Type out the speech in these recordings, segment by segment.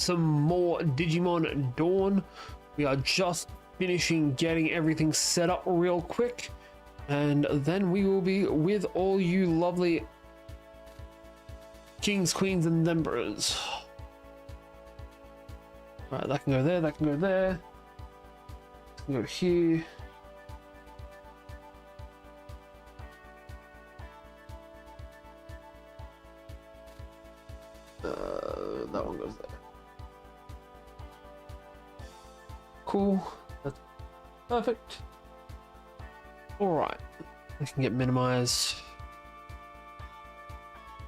some more Digimon Dawn. We are just finishing getting everything set up real quick, and then we will be with all you lovely kings, queens, and emperors. Right, that can go there, that can go there. That can go here. That one goes there. Cool. That's perfect. All right. That can get minimized.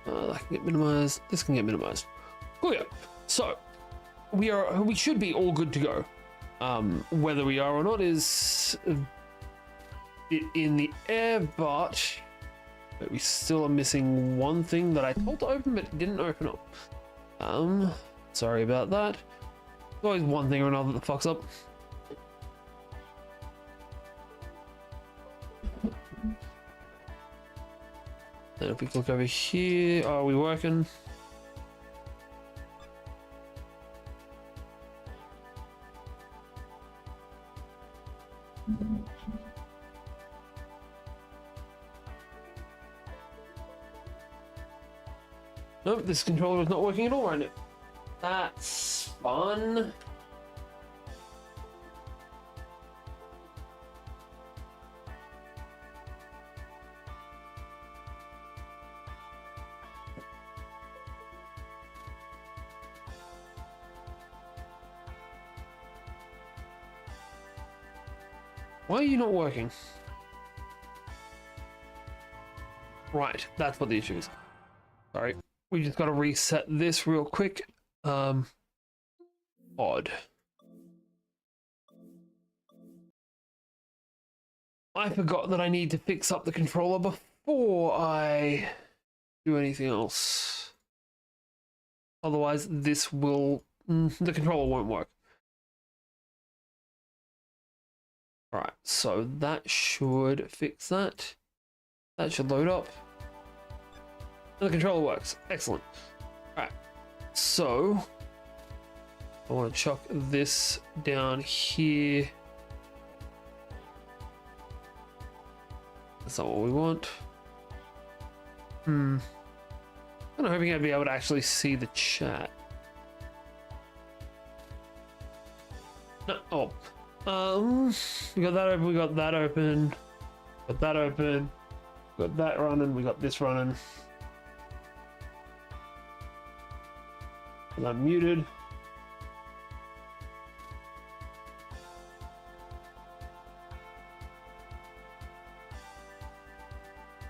That can get minimized. This can get minimized. Cool. Yeah. So we should be all good to go. Whether we are or not is in the air, but we still are missing one thing that I told to open but didn't open up. Sorry about that. There's always one thing or another that fucks up. And if we look over here, are we working? Nope, this controller is not working at all right now. That's fun. Why are you not working? Right, that's what the issue is. Sorry. We just got to reset this real quick. Odd. I forgot that I need to fix up the controller before I do anything else. Otherwise, this will... the controller won't work. Right, so that should fix that. That should load up. And the controller works. Excellent. All right, so I want to chuck this down here. That's not what we want. I'm kind of hoping I'd be able to actually see the chat. No, we got that open, we got that open, got that open, got that running, we got this running. And I'm muted.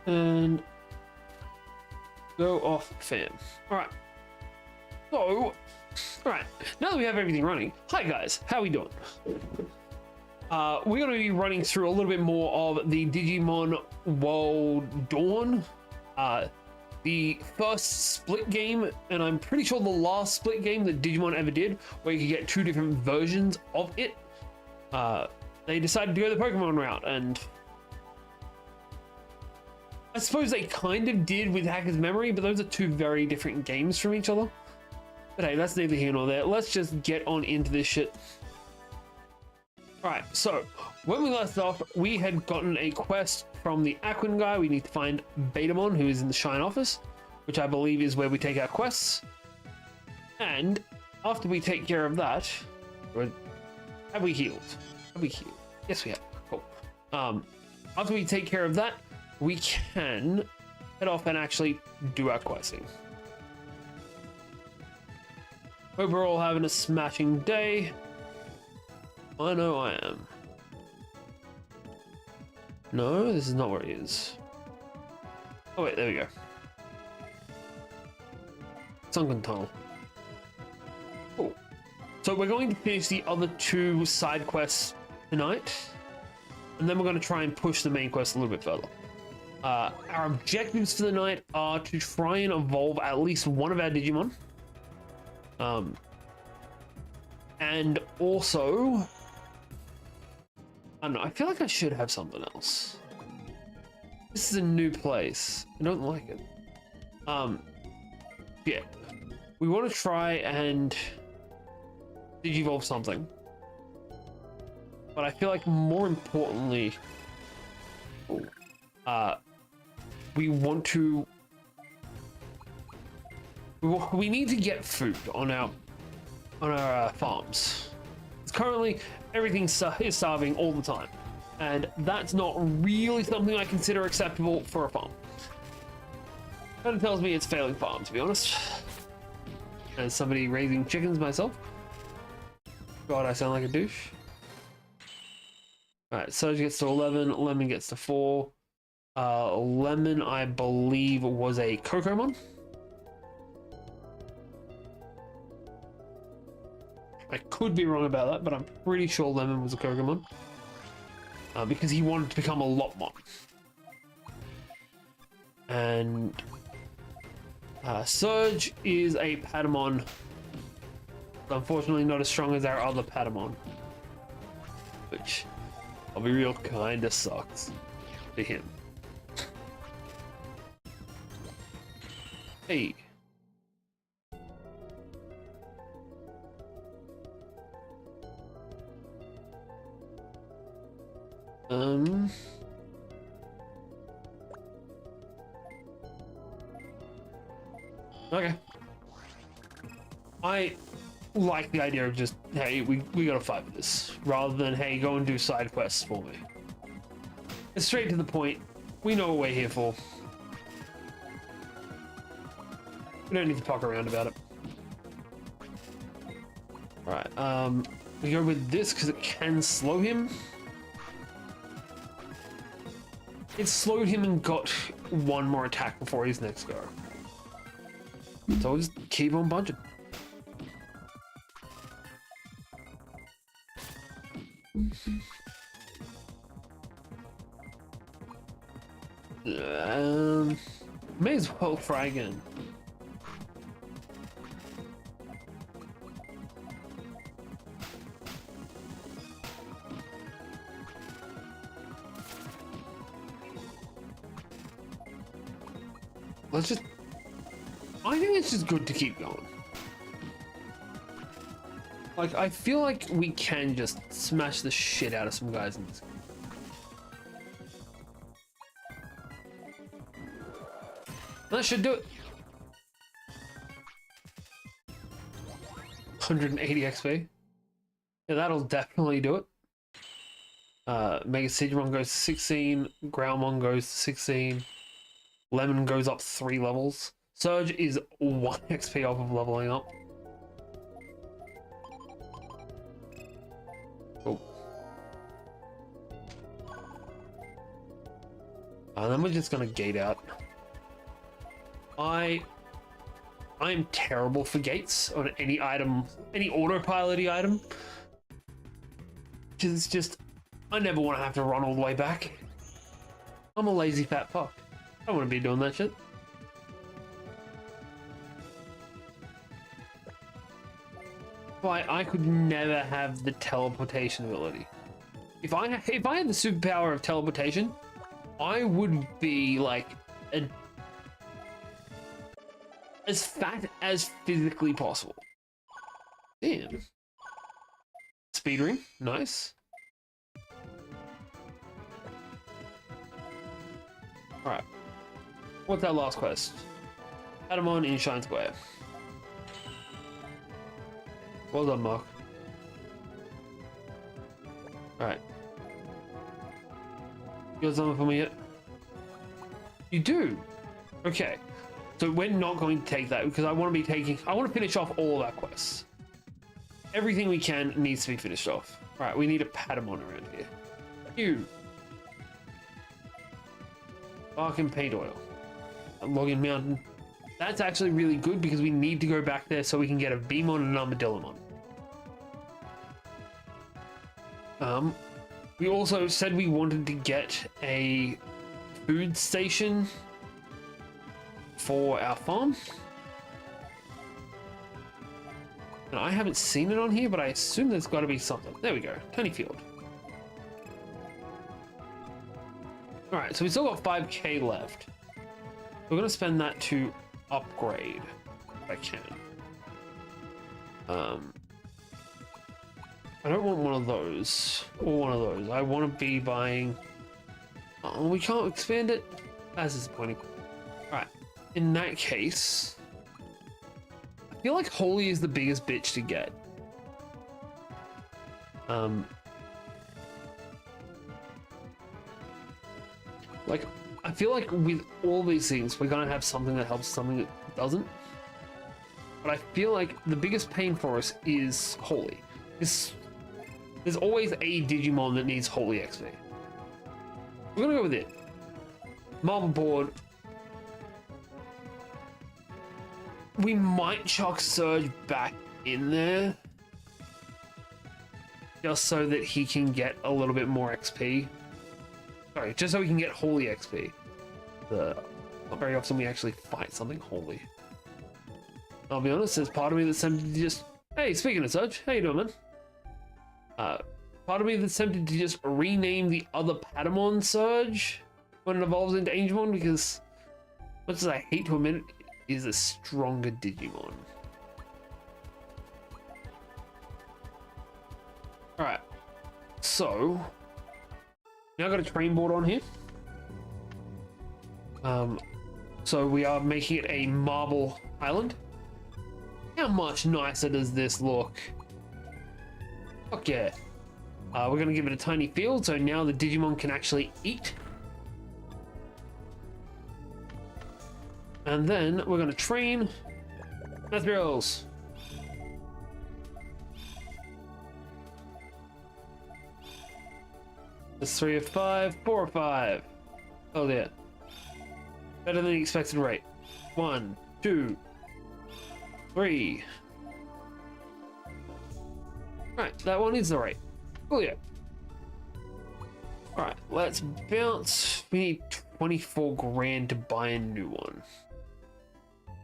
And go off fan. All right. So, all right. Now that we have everything running, hi guys, how we doing? We're going to be running through a little bit more of the Digimon World Dawn. The first split game, and I'm pretty sure the last split game that Digimon ever did, where you could get two different versions of it. They decided to go the Pokemon route, and I suppose they kind of did with Hacker's Memory, but those are two very different games from each other. But hey, that's neither here nor there. Let's just get on into this shit. Alright, so when we last off, we had gotten a quest from the Aquan guy. We need to find Betamon, who is in the Shine office, which I believe is where we take our quests. And after we take care of that, have we healed? Have we healed? Yes, we have. Cool. After we take care of that, we can head off and actually do our questing. Hope we're all having a smashing day. I know I am. No, this is not where he is. Oh wait, there we go. Sunken Tunnel. Cool. So we're going to finish the other two side quests tonight, and then we're going to try and push the main quest a little bit further. Our objectives for the night are to try and evolve at least one of our Digimon. And also, I don't know, I feel like I should have something else. This is a new place. I don't like it. Yeah. We want to try and Digivolve something. But I feel like more importantly, we want to. We need to get food on our farms. It's currently everything is starving all the time, and that's not really something I consider acceptable for a farm. Kind of tells me it's failing farm, to be honest. As somebody raising chickens myself. God, I sound like a douche. All right, Surge gets to 11, Lemon gets to 4. Lemon, I believe, was a Coronamon. I could be wrong about that, but I'm pretty sure Lemon was a Coronamon. Because he wanted to become a Lotmon. And Surge is a Patamon. Unfortunately not as strong as our other Patamon. Which, I'll be real, kinda sucks to him. Hey. Okay. I like the idea of just, hey, we gotta fight with this, rather than, hey, go and do side quests for me. It's straight to the point. We know what we're here for. We don't need to talk around about it. Alright, we go with this because it can slow him. It slowed him and got one more attack before his next go. So we'll just keep on punching. May as well try again. Let's just... I think it's just good to keep going. Like, I feel like we can just smash the shit out of some guys in this game. That should do it. 180 XP. Yeah, that'll definitely do it. Mega Digimon goes to 16. Growlmon goes to 16. Lemon goes up 3 levels. Surge is 1 XP off of leveling up. Oh. And then we're just gonna gate out. I'm terrible for gates on any item, any autopilot-y item. It's just, I never want to have to run all the way back. I'm a lazy fat fuck. I don't want to be doing that shit. But I could never have the teleportation ability. If I had the superpower of teleportation, I would be like as fat as physically possible. Damn. Speed ring, nice. Alright. What's our last quest? Patamon in Shine Square. Well done, Mark. Alright. You got something for me yet? You do? Okay. So we're not going to take that because I want to finish off all of our quests. Everything we can needs to be finished off. Alright, we need a Patamon around here. You. Bark and paint oil. Login Mountain. That's actually really good because we need to go back there so we can get a Beamon and an Armadillomon. We also said we wanted to get a food station for our farm. And I haven't seen it on here, but I assume there's got to be something. There we go, Tiny Field. All right, so we still got 5k left. We're gonna spend that to upgrade if I can. I don't want one of those or one of those. I want to be buying. Oh, we can't expand it. That's disappointing. All right. In that case, I feel like Holy is the biggest bitch to get. Like, I feel like with all these things, we're gonna have something that helps, something that doesn't. But I feel like the biggest pain for us is Holy. There's always a Digimon that needs Holy XP. We're gonna go with it. Marble board. We might chuck Surge back in there. Just so that he can get a little bit more XP. Sorry, just so we can get Holy XP. Not very often we actually fight something Holy. I'll be honest, there's part of me that's tempted to just... Hey, speaking of Surge, how you doing, man? Part of me that's tempted to just rename the other Patamon Surge when it evolves into Angemon, because much as I hate to admit it, it is a stronger Digimon. Alright, so now I've got a train board on here. So we are making it a marble island. How much nicer does this look? Fuck yeah. We're gonna give it a tiny field, so now the Digimon can actually eat. And then we're gonna train materials. It's 3 of 5, 4 of 5. Oh yeah. Better than the expected rate. 1, 2, 3. Right, that one is the rate. Oh yeah. Alright, let's bounce. We need 24 grand to buy a new one.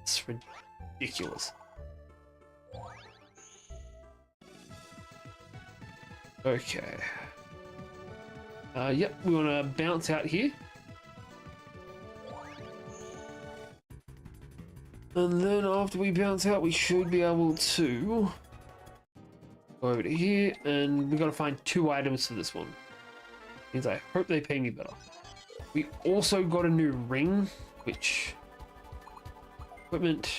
It's ridiculous. Okay. Yep, we want to bounce out here. And then after we bounce out, we should be able to go over to here, and we got to find 2 items for this one. Means I hope they pay me better. We also got a new ring, which... Equipment.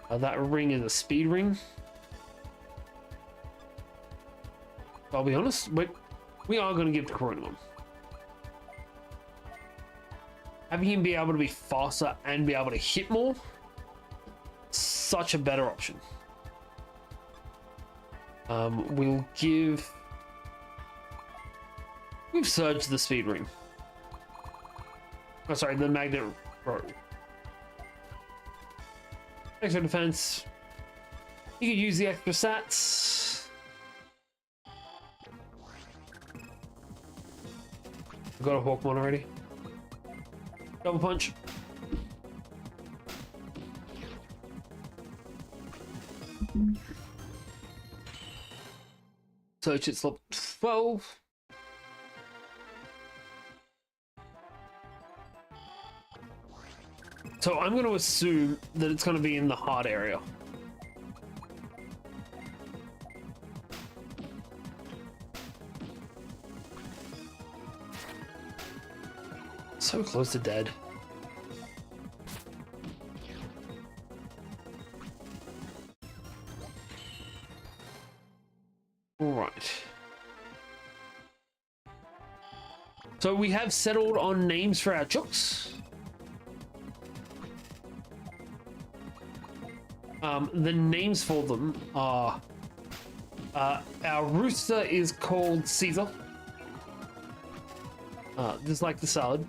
That ring is a speed ring. I'll be honest, we are going to give to Coronamon. Having him be able to be faster and be able to hit more, such a better option. We'll give Surge the speed ring. Oh, sorry, the magnet rope. Extra defense. You can use the extra stats. I've got a Hawkmon already. Double punch. Search it's level 12. So I'm going to assume that it's going to be in the hard area. So close to dead. All right. So we have settled on names for our chooks. The names for them are our rooster is called Caesar, just like the salad.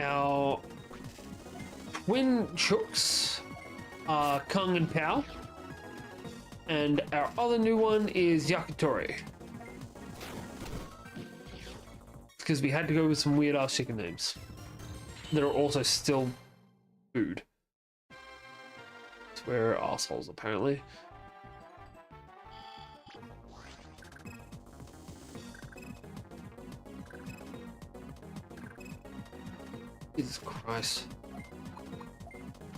Our twin chooks are Kung and Pao, and our other new one is Yakitori, because we had to go with some weird ass chicken names that are also still food. We're assholes, apparently. Jesus Christ.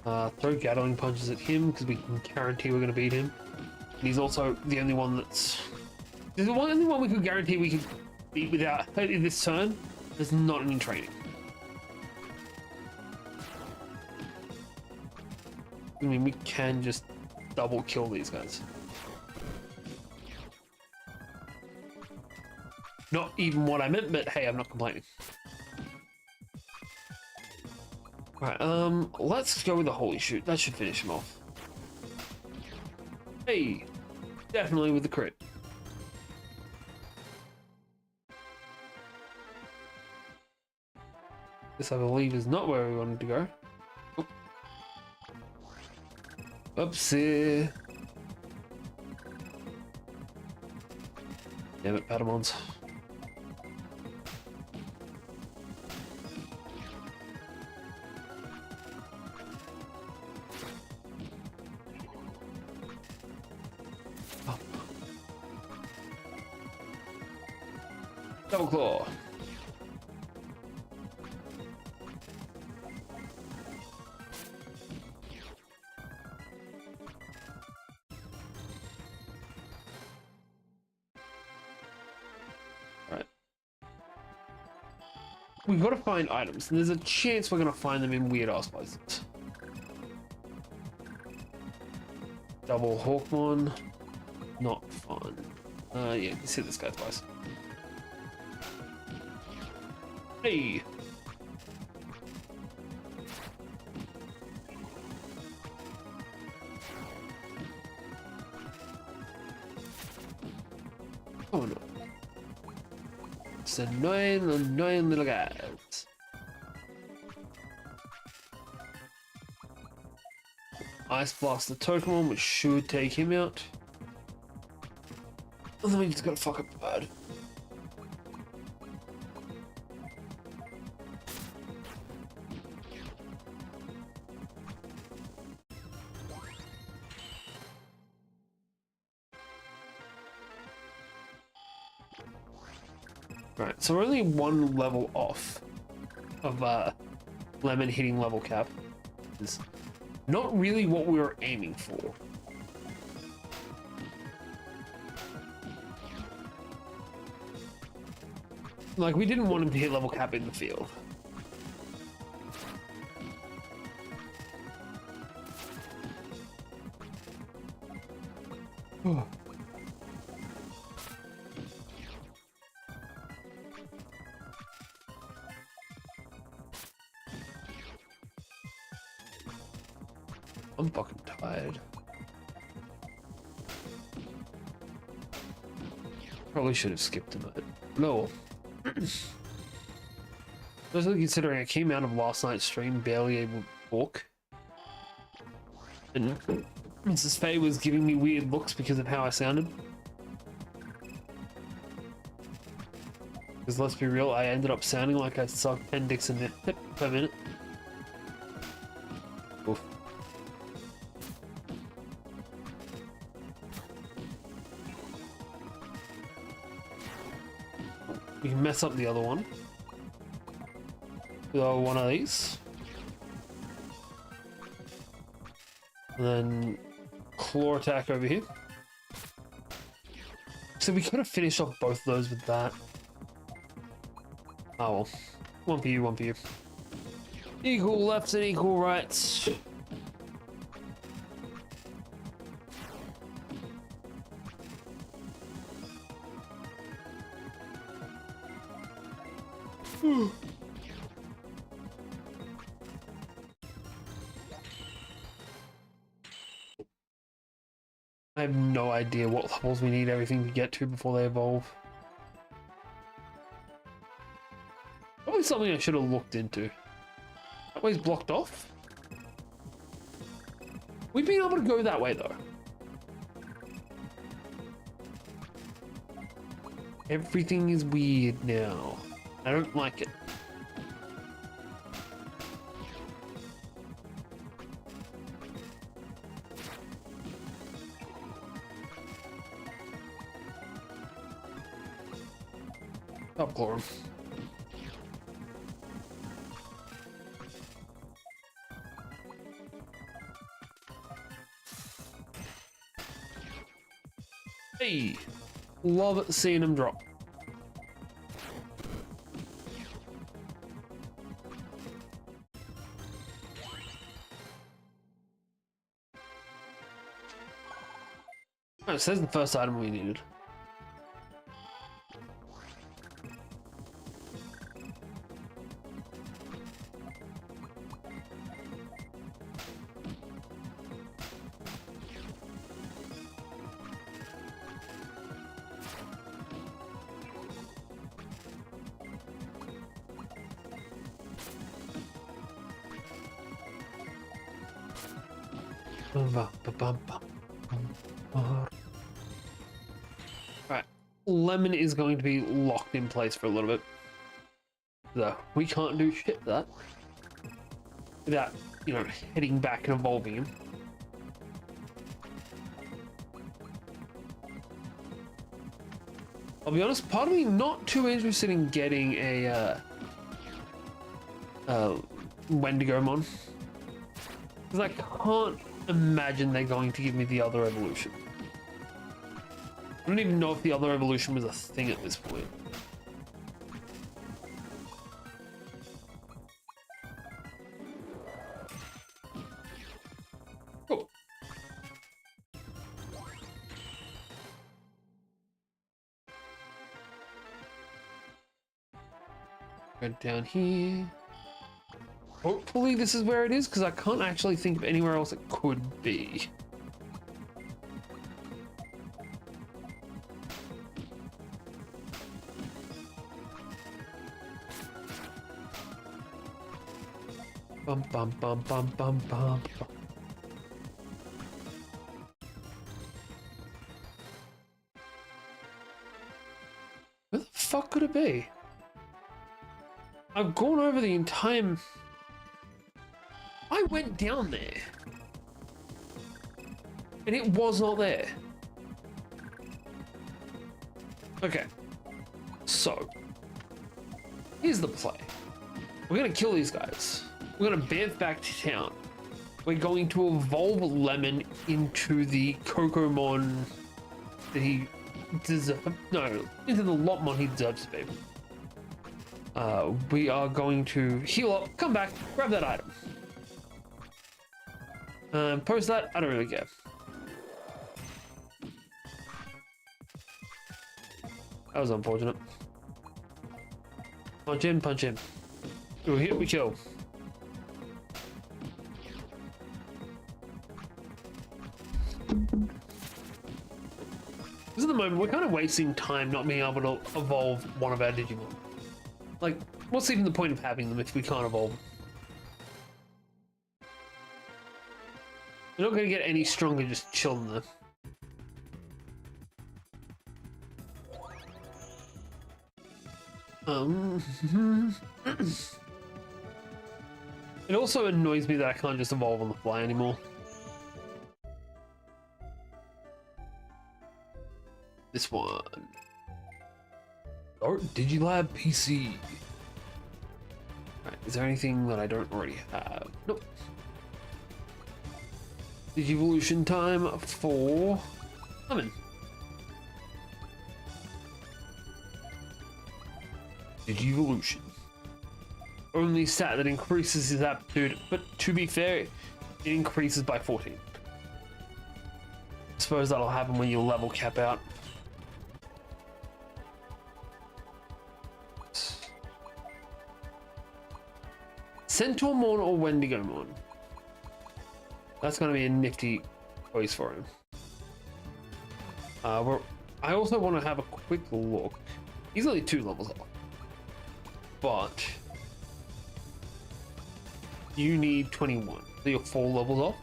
Throw Gatling punches at him because we can guarantee we're going to beat him. And he's also the only one that's... There's the only one we could guarantee we could beat without in this turn. There's not any training. I mean, we can just double kill these guys. Not even what I meant, but hey, I'm not complaining. Right, let's go with the holy shoot. That should finish him off. Hey, definitely with the crit. This, I believe, is not where we wanted to go. Oh. Oopsie. Damn it, Patamons. Oh. Double claw. We've got to find items, and there's a chance we're going to find them in weird ass places. Double Hawkmon, not fun. Yeah, you see this guy twice. Hey! Oh no. It's annoying little guys. Ice Blast the Totemon, which should take him out. And then we just gotta fuck up the bird. Right, so we're only one level off of Lemon hitting level cap. It's not really what we were aiming for. Like, we didn't want him to hit level cap in the field. Oh. I'm fucking tired. Probably should have skipped him. No. Especially considering I came out of last night's stream barely able to talk. And Mrs. Faye was giving me weird looks because of how I sounded. Because let's be real, I ended up sounding like I sucked 10 dicks in per minute. Oof. We can mess up the other one with one of these. And then claw attack over here. So we could have finished off both of those with that. Oh well. One for you, one for you. Equal lefts and equal rights. I have no idea what levels we need everything to get to before they evolve. Probably something I should have looked into. That way's blocked off? We've been able to go that way though. Everything is weird now. I don't like it. Top Glorum. Hey, love seeing him drop. Oh, so that's the first item we needed. Right, Lemon is going to be locked in place for a little bit. So we can't do shit to that without, you know, heading back and evolving him. I'll be honest, part of me not too interested in getting a Wendigomon, because I can't imagine they're going to give me the other evolution. I don't even know if the other evolution was a thing at this point. Cool. Go down here. Hopefully this is where it is, because I can't actually think of anywhere else it could be. Bum bum bum bum bum bum. Where the fuck could it be? I've gone over the entire... I went down there. And it was not there. Okay. So. Here's the play. We're gonna kill these guys. We're gonna bamf back to town. We're going to evolve Lemon into the Coronamon that he deserves. No, into the Lotmon he deserves to be. We are going to heal up, come back, grab that item. Post that, I don't really care. That was unfortunate. Punch in, punch in. We hit, we kill. This is the moment we're kind of wasting time not being able to evolve one of our Digimon. Like, what's even the point of having them if we can't evolve them? We're not going to get any stronger just chilling there. It also annoys me that I can't just evolve on the fly anymore. This one. Or Digilab PC. Right, is there anything that I don't already have? Nope. Digivolution time for Lemon. Digivolution. Only stat that increases his aptitude, but to be fair, it increases by 14. I suppose that'll happen when you level cap out. Centaurmon or Wendigomon? That's going to be a nifty choice for him. I also want to have a quick look. He's only 2 levels off. But you need 21. So you're 4 levels off.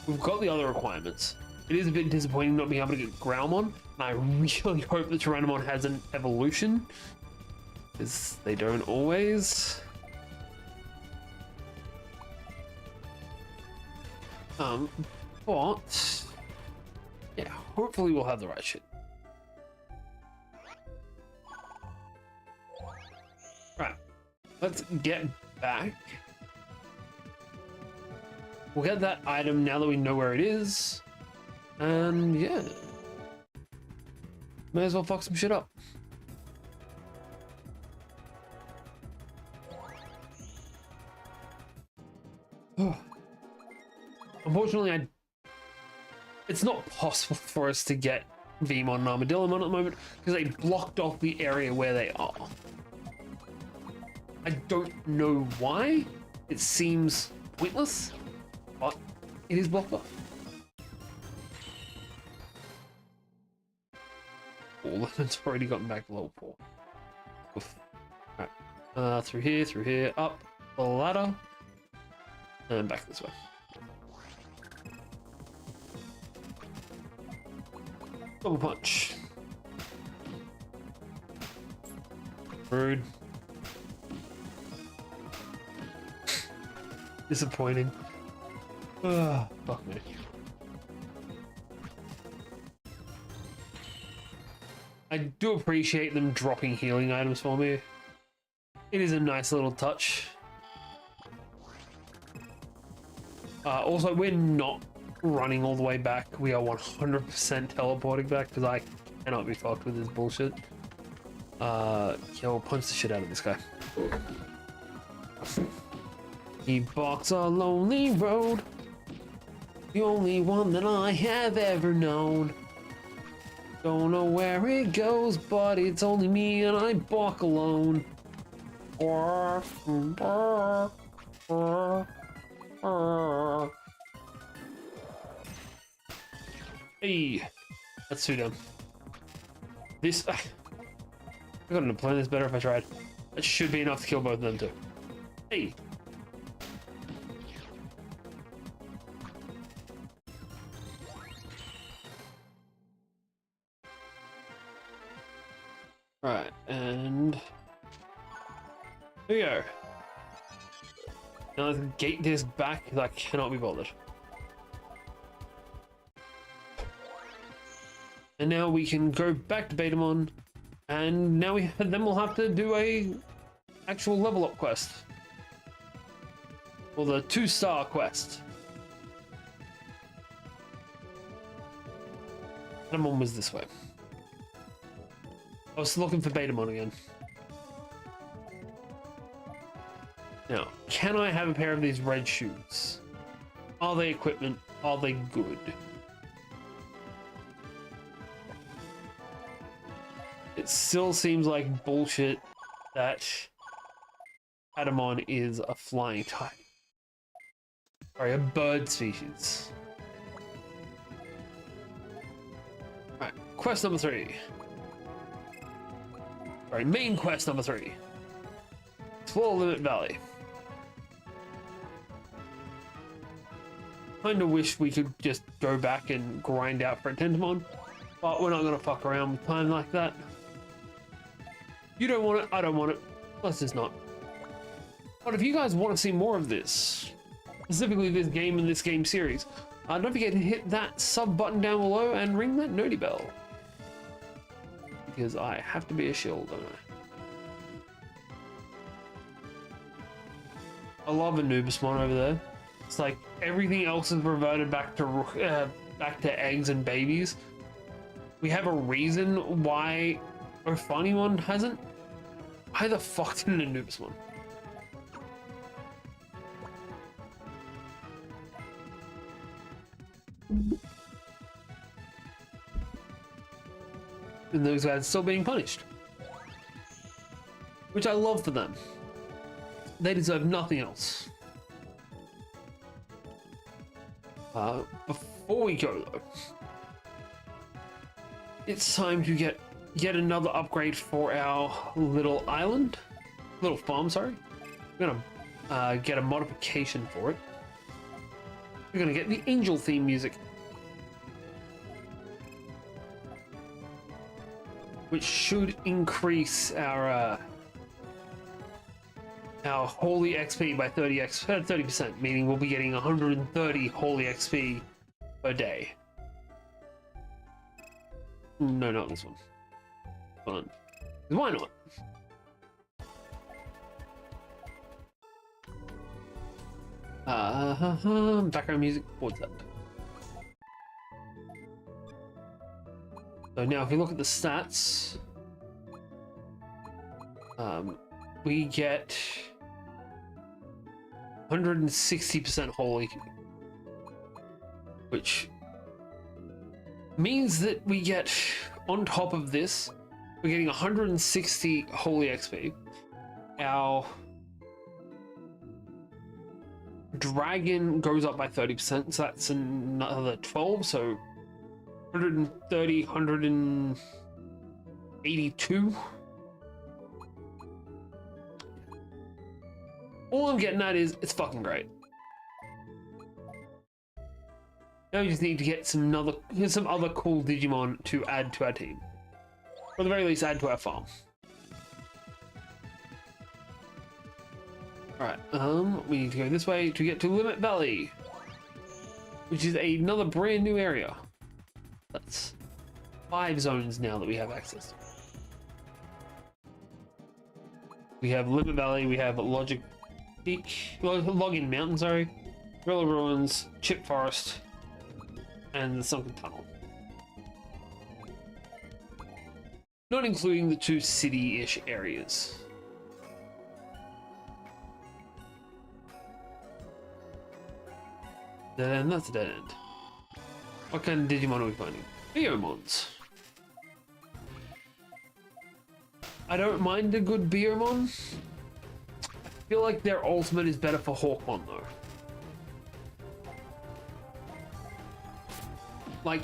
We've got the other requirements. It is a bit disappointing not being able to get Growlmon. And I really hope that Coronamon has an evolution. Because they don't always. But yeah, hopefully we'll have the right shit. Right, let's get back. We'll get that item now that we know where it is. And yeah. May as well fuck some shit up. Unfortunately, it's not possible for us to get Veemon and Armadillomon at the moment because they blocked off the area where they are. I don't know why. It seems pointless, but it is blocked off. Oh, it's already gotten back to level 4. Oof. Right. Through here, up the ladder, and back this way. Double punch. Rude. Disappointing. Fuck me. I do appreciate them dropping healing items for me. It is a nice little touch. Also, we're not running all the way back. We are 100% teleporting back because I cannot be fucked with this bullshit. Yeah, we'll punch the shit out of this guy. He barks a lonely road, the only one that I have ever known. Don't know where it goes, but it's only me and I bark alone. Hey, let's shoot him. This, I couldn't have planned this better if I tried. That should be enough to kill both of them too. Hey. Right, and here we go. Now let's gate this back because I cannot be bothered. And now we can go back to Betamon, and now then we'll have to do a actual level up quest. Or the 2-star quest. Coronamon was this way. I was looking for Betamon again. Now, can I have a pair of these red shoes? Are they equipment? Are they good? It still seems like bullshit that Patamon is a flying type. Sorry, a bird species. Alright, quest number 3. Sorry, main quest number 3. Explore Limit Valley. Kinda wish we could just go back and grind out for a Tentamon, but we're not gonna fuck around with time like that. You don't want it, I don't want it. Let's just not. But if you guys want to see more of this, specifically this game and this game series, don't forget to hit that sub button down below and ring that nerdy bell. Because I have to be a shill, don't I? I love Anubismon over there. It's like everything else is reverted back to eggs and babies. We have a reason why Coronamon hasn't. Why the fuck didn't Anubismon? And those guys are still being punished, which I love for them. They deserve nothing else. Before we go though, it's time to get yet another upgrade for our little farm, sorry. We're gonna get a modification for it. We're gonna get the angel theme music, which should increase our holy XP by 30%, meaning we'll be getting 130 holy XP per day. No, not this one. Fun. Why not? Background music, what's that? So now if we look at the stats, we get 160% holy, which means that we get, on top of this, we're getting 160 holy XP. Our dragon goes up by 30%, so that's another 12, so 130, 182. All I'm getting at is it's fucking great. Now we just need to get some other cool Digimon to add to our team. Or at the very least, add to our farm. Alright, we need to go this way to get to Limit Valley, which is another brand new area. That's 5 zones now that we have access to. We have Limit Valley, we have Logic Peak, Login Mountain, sorry, Gorilla Ruins, Chip Forest, and the Sunken Tunnel. Not including the 2 city-ish areas. Dead end, that's a dead end. What kind of Digimon are we finding? Beomons. I don't mind a good Beomon. I feel like their ultimate is better for Hawkmon though. Like,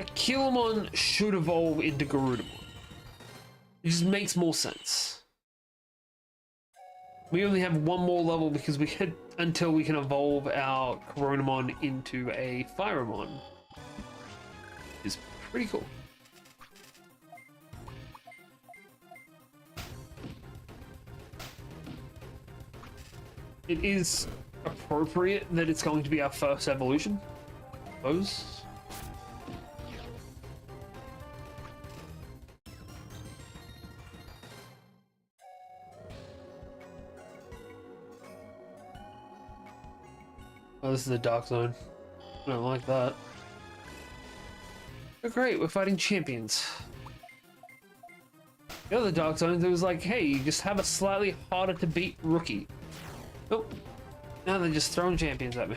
a Killamon should evolve into Garudamon. It just makes more sense. We only have one more level because we had until we can evolve our Coronamon into a Firemon. Is pretty cool. It is appropriate that it's going to be our first evolution. Suppose. Oh, this is a dark zone. I don't like that. Oh, great, we're fighting champions. The other dark zones, it was like, hey, you just have a slightly harder to beat rookie. Oh, now they're just throwing champions at me.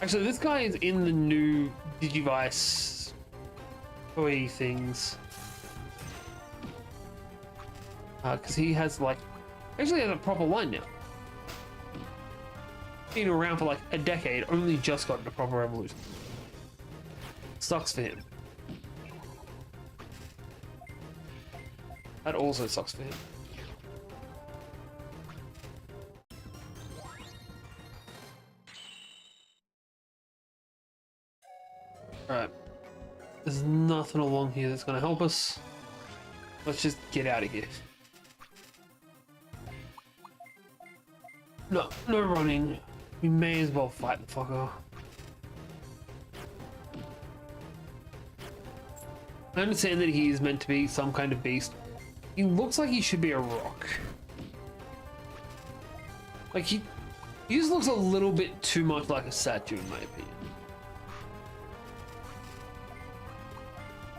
Actually, this guy is in the new Digivice toy things. Because he has like, actually has a proper line now. Been around for like a decade, only just got a proper evolution. Sucks for him. That also sucks for him. Alright. There's nothing along here that's gonna help us. Let's just get out of here. No running. We may as well fight the fucker. I understand that he is meant to be some kind of beast. He looks like he should be a rock. Like he just looks a little bit too much like a statue in my opinion.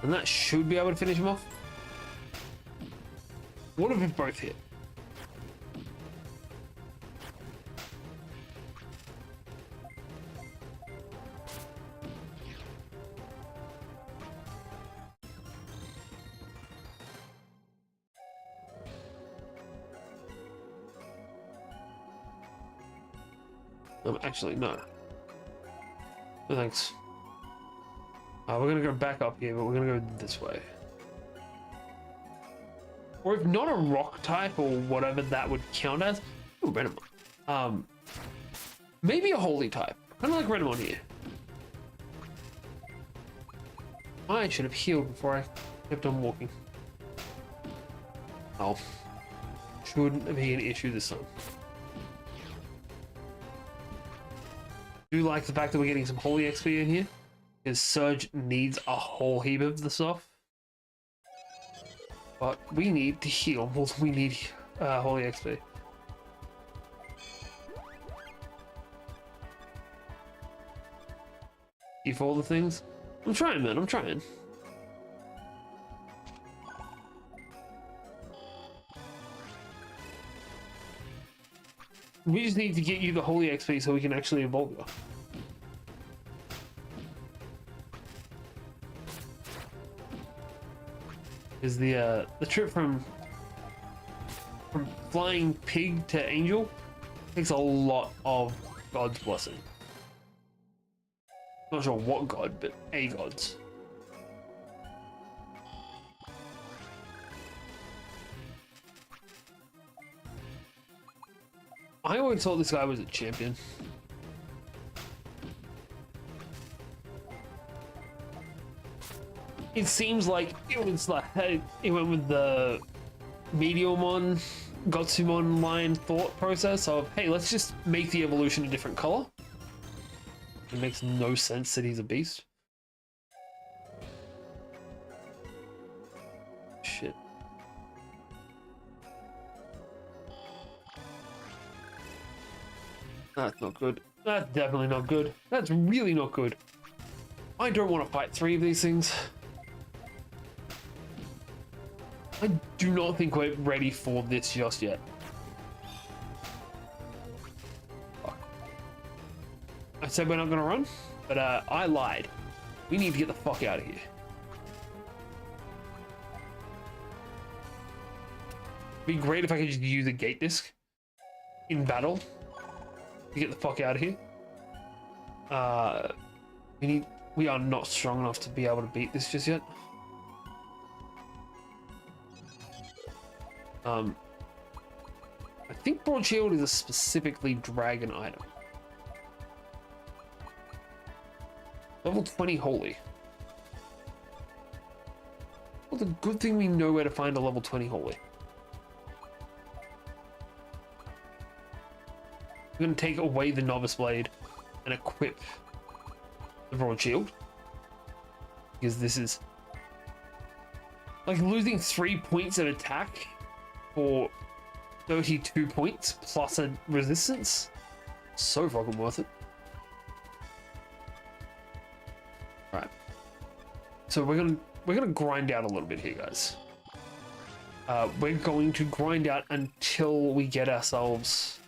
And that should be able to finish him off. What if we both hit? Actually, no. No thanks. We're gonna go back up here, but we're gonna go this way. Or if not a rock type or whatever that would count as. Ooh, Renamon. Maybe a holy type. Kind of like Renamon here. I should have healed before I kept on walking. Oh. Shouldn't be an issue this time. Do like the fact that we're getting some holy XP in here, because Surge needs a whole heap of the stuff. But we need to heal more than we need holy XP. Keep all the things. I'm trying, man. I'm trying. We just need to get you the holy XP so we can actually evolve you. Is the trip from flying pig to angel takes a lot of God's blessing. Not sure what god, but a god's. I always thought this guy was a champion. It seems like it was like, hey, it went with the Mediumon, Gotsumon line thought process of, hey, let's just make the evolution a different color. It makes no sense that he's a beast. Shit. That's not good. That's definitely not good. That's really not good. I don't want to fight 3 of these things. I do not think we're ready for this just yet. Fuck. I said we're not going to run, but I lied. We need to get the fuck out of here. It'd be great if I could just use a gate disc in battle to get the fuck out of here. We are not strong enough to be able to beat this just yet. I think Broad Shield is a specifically dragon item. Level 20 holy. Well, the good thing we know where to find a level 20 holy. We're going to take away the Novice Blade and equip the Broad Shield. Because this is like losing 3 points of attack for 32 points plus a resistance. So fucking worth it. Right. So we're gonna grind out a little bit here, guys. We're going to grind out until we get ourselves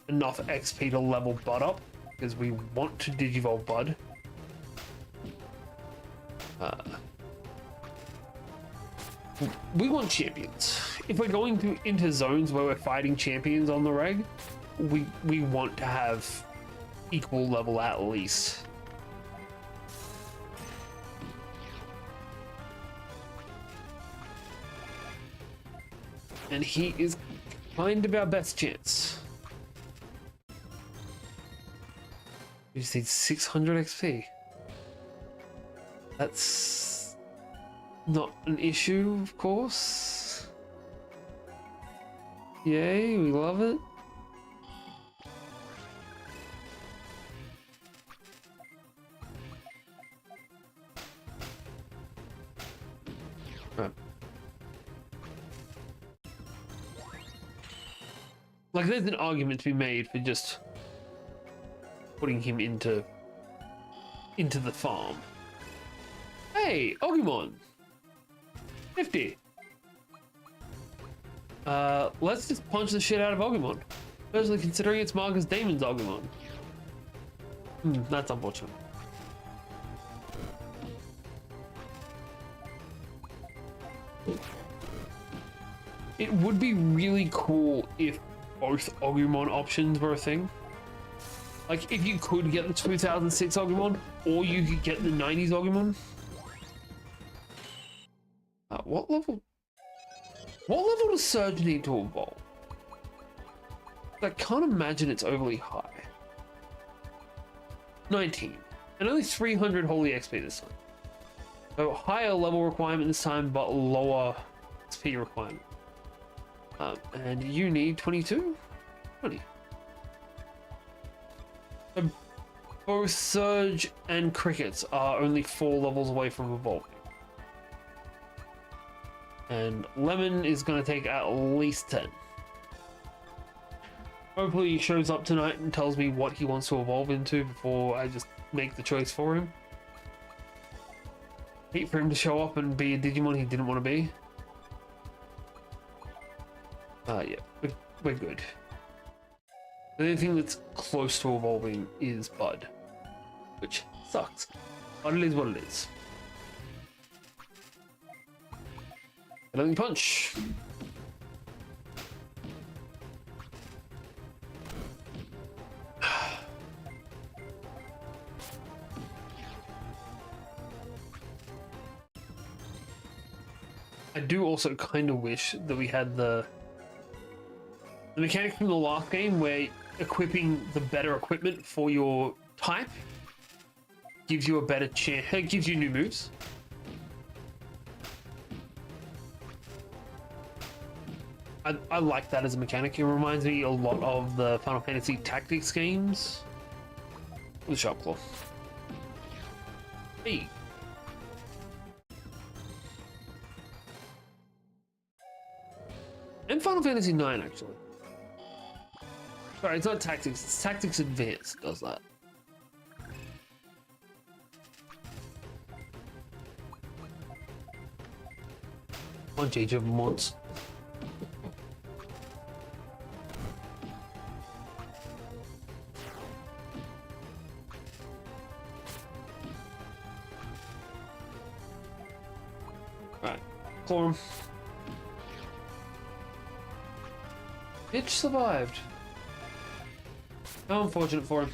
enough XP to level Bud up, because we want to Digivolve Bud. We want champions. If we're going into zones where we're fighting champions on the reg, we want to have equal level at least. And he is kind of our best chance. We just need 600 XP. That's not an issue, of course. Yay, we love it. Right. Like, there's an argument to be made for just putting him into the farm. Hey, Ogumon! 50. Let's just punch the shit out of Ogumon. Especially considering it's Marcus Damon's Ogumon. That's unfortunate. It would be really cool if both Ogumon options were a thing. Like, if you could get the 2006 Ogumon, or you could get the 90s Ogumon. What level does Surge need to evolve? I can't imagine it's overly high. 19. And only 300 holy XP this time. So higher level requirement this time, but lower XP requirement. And you need 22? 20. So both Surge and Crickets are only 4 levels away from evolving. And Lemon is going to take at least 10. Hopefully he shows up tonight and tells me what he wants to evolve into before I just make the choice for him. Hate for him to show up and be a Digimon he didn't want to be. Yeah, we're good. The only thing that's close to evolving is Bud, which sucks. But it is what it is. Let me punch. I do also kind of wish that we had the mechanic from the last game where equipping the better equipment for your type gives you a better chance, it gives you new moves. I like that as a mechanic. It reminds me a lot of the Final Fantasy Tactics games with Sharp Claw. Hey. And Final Fantasy 9 actually. Sorry, it's not Tactics, it's Tactics Advanced does that. Bunch each of them once. Alright, claw him. Bitch survived. How unfortunate for him.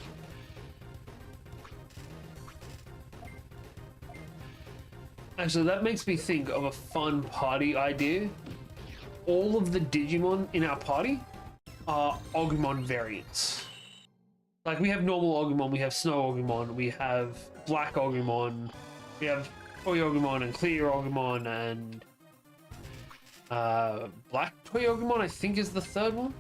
Actually, that makes me think of a fun party idea. All of the Digimon in our party are Agumon variants. Like, we have normal Agumon, we have Snow Agumon, we have Black Agumon, we have Toy Agumon and Clear Agumon, and Black Toy Agumon, I think, is the third one.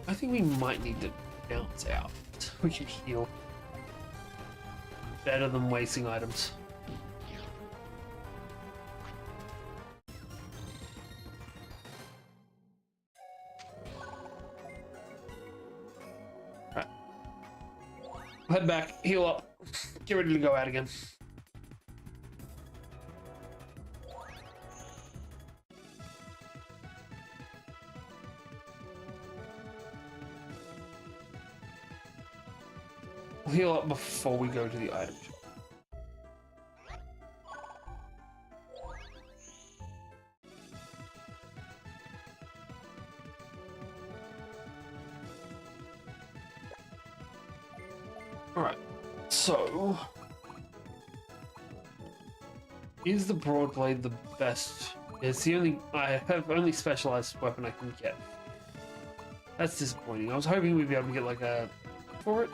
I think we might need to bounce out. We can heal. Better than wasting items. Alright. Head back, heal up, get ready to go out again. We'll heal up before we go to the item shop. Alright, so is the broad blade the best? It's the only only specialized weapon I can get. That's disappointing. I was hoping we'd be able to get like a for it.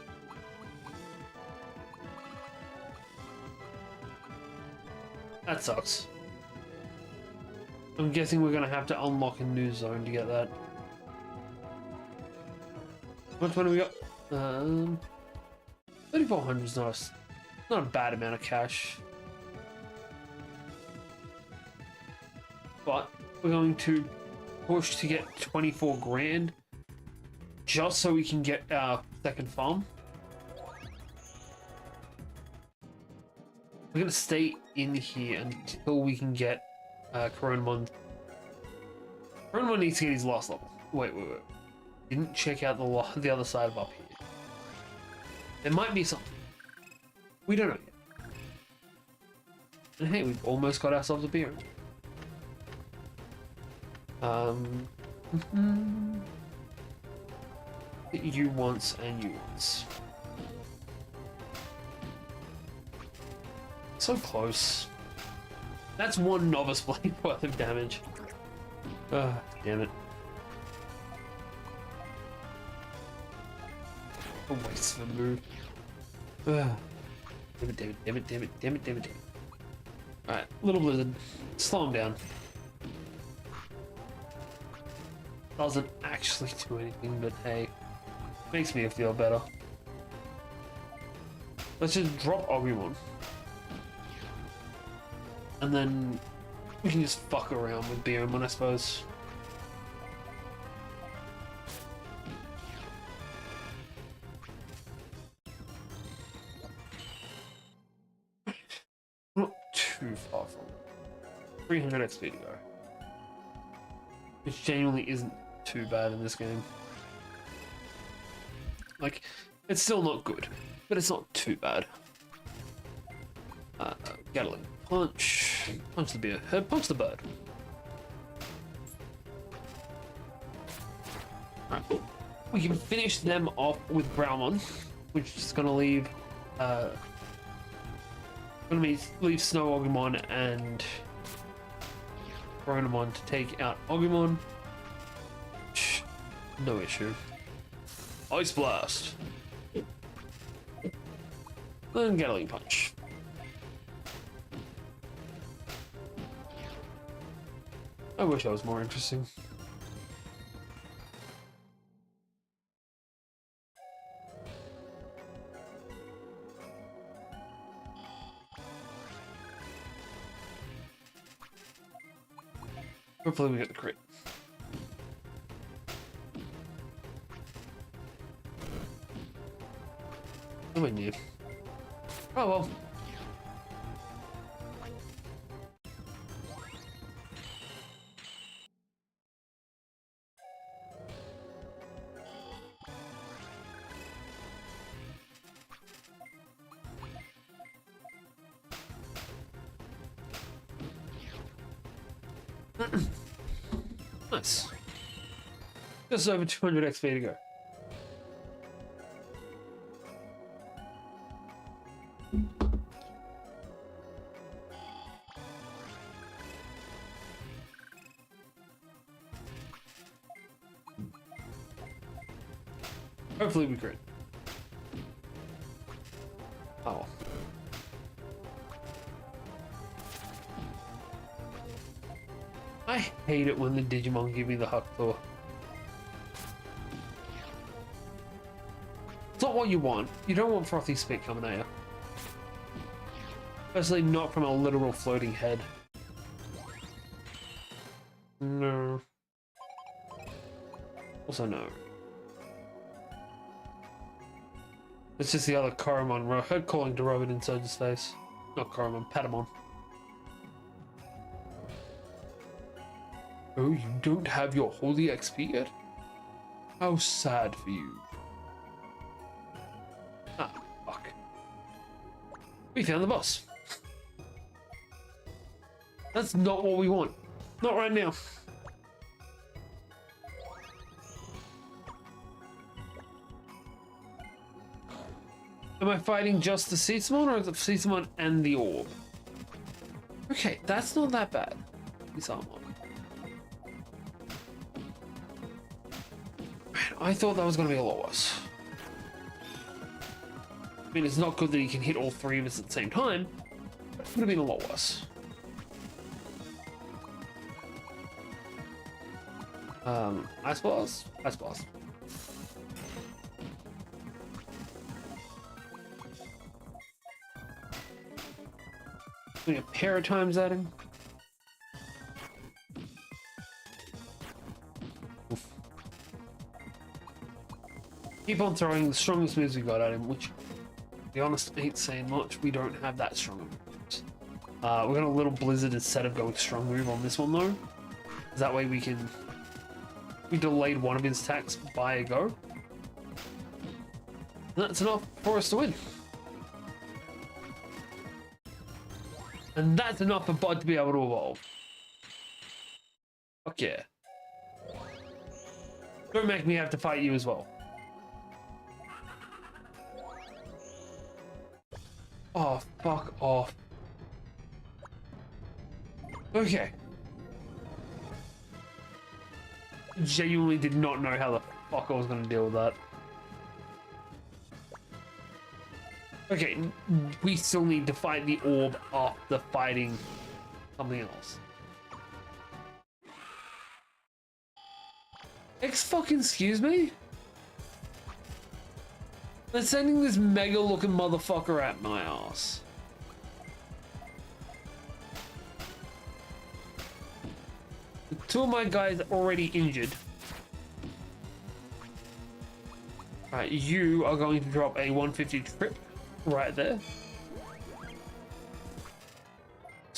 That sucks. I'm guessing we're gonna have to unlock a new zone to get that. How much money we got? 3,400 is not a bad amount of cash. But we're going to push to get 24 grand just so we can get our second farm. We're gonna stay in here until we can get Coronamon. Coronamon needs to get his last level. Wait. Didn't check out the other side of up here. There might be something. We don't know yet. And hey, we've almost got ourselves a beer. You once and you once. So close. That's one novice blade worth of damage. Ugh, damn it. A waste of a move. Ugh. Damn it. Alright, little blizzard. Slow him down. Doesn't actually do anything, but hey. Makes me feel better. Let's just drop Agumon. And then we can just fuck around with Beerman, I suppose. 300 XP to go. Which genuinely isn't too bad in this game. Like, it's still not good, but it's not too bad. Gatling punch. Punch the bear. Punch the bird. Alright. We can finish them off with Growlmon, which is gonna leave leave Snow Agumon and Coronamon to take out Agumon. No issue. Ice Blast. And Gatling Punch. I wish that was more interesting. Hopefully we get the crit. Nowhere near. Oh well. Nice. Just over 200 XP to go. Hopefully we crit. Oh. I hate it when the Digimon give me the Huck Claw. It's not what you want. You don't want Frothy Spit coming at you. Especially not from a literal floating head. No. Also no. It's just the other Coronamon head calling to rub it inside his face. Not Coronamon, Patamon. Oh, you don't have your holy XP yet? How sad for you. Ah, fuck. We found the boss. That's not what we want. Not right now. Am I fighting just the Seasamon or the Seasamon and the orb? Okay, that's not that bad. Seasamon. Man, I thought that was going to be a lot worse. I mean, it's not good that he can hit all three of us at the same time, but it would have been a lot worse. Ice Blast? Ice Blast. Doing a pair of times at him. Oof. Keep on throwing the strongest moves we got at him, which, to be honest, ain't saying much. We don't have that strong moves. We're got a little Blizzard instead of going strong move on this one though. That way we can... We delayed one of his attacks by a go. And that's enough for us to win. And that's enough for Bud to be able to evolve. Fuck yeah. Don't make me have to fight you as well. Oh, fuck off. Okay. Genuinely did not know how the fuck I was going to deal with that. Okay, we still need to fight the orb after fighting something else. Excuse me? They're sending this mega looking motherfucker at my ass. Two of my guys already injured. Alright, you are going to drop a 150 trip right there.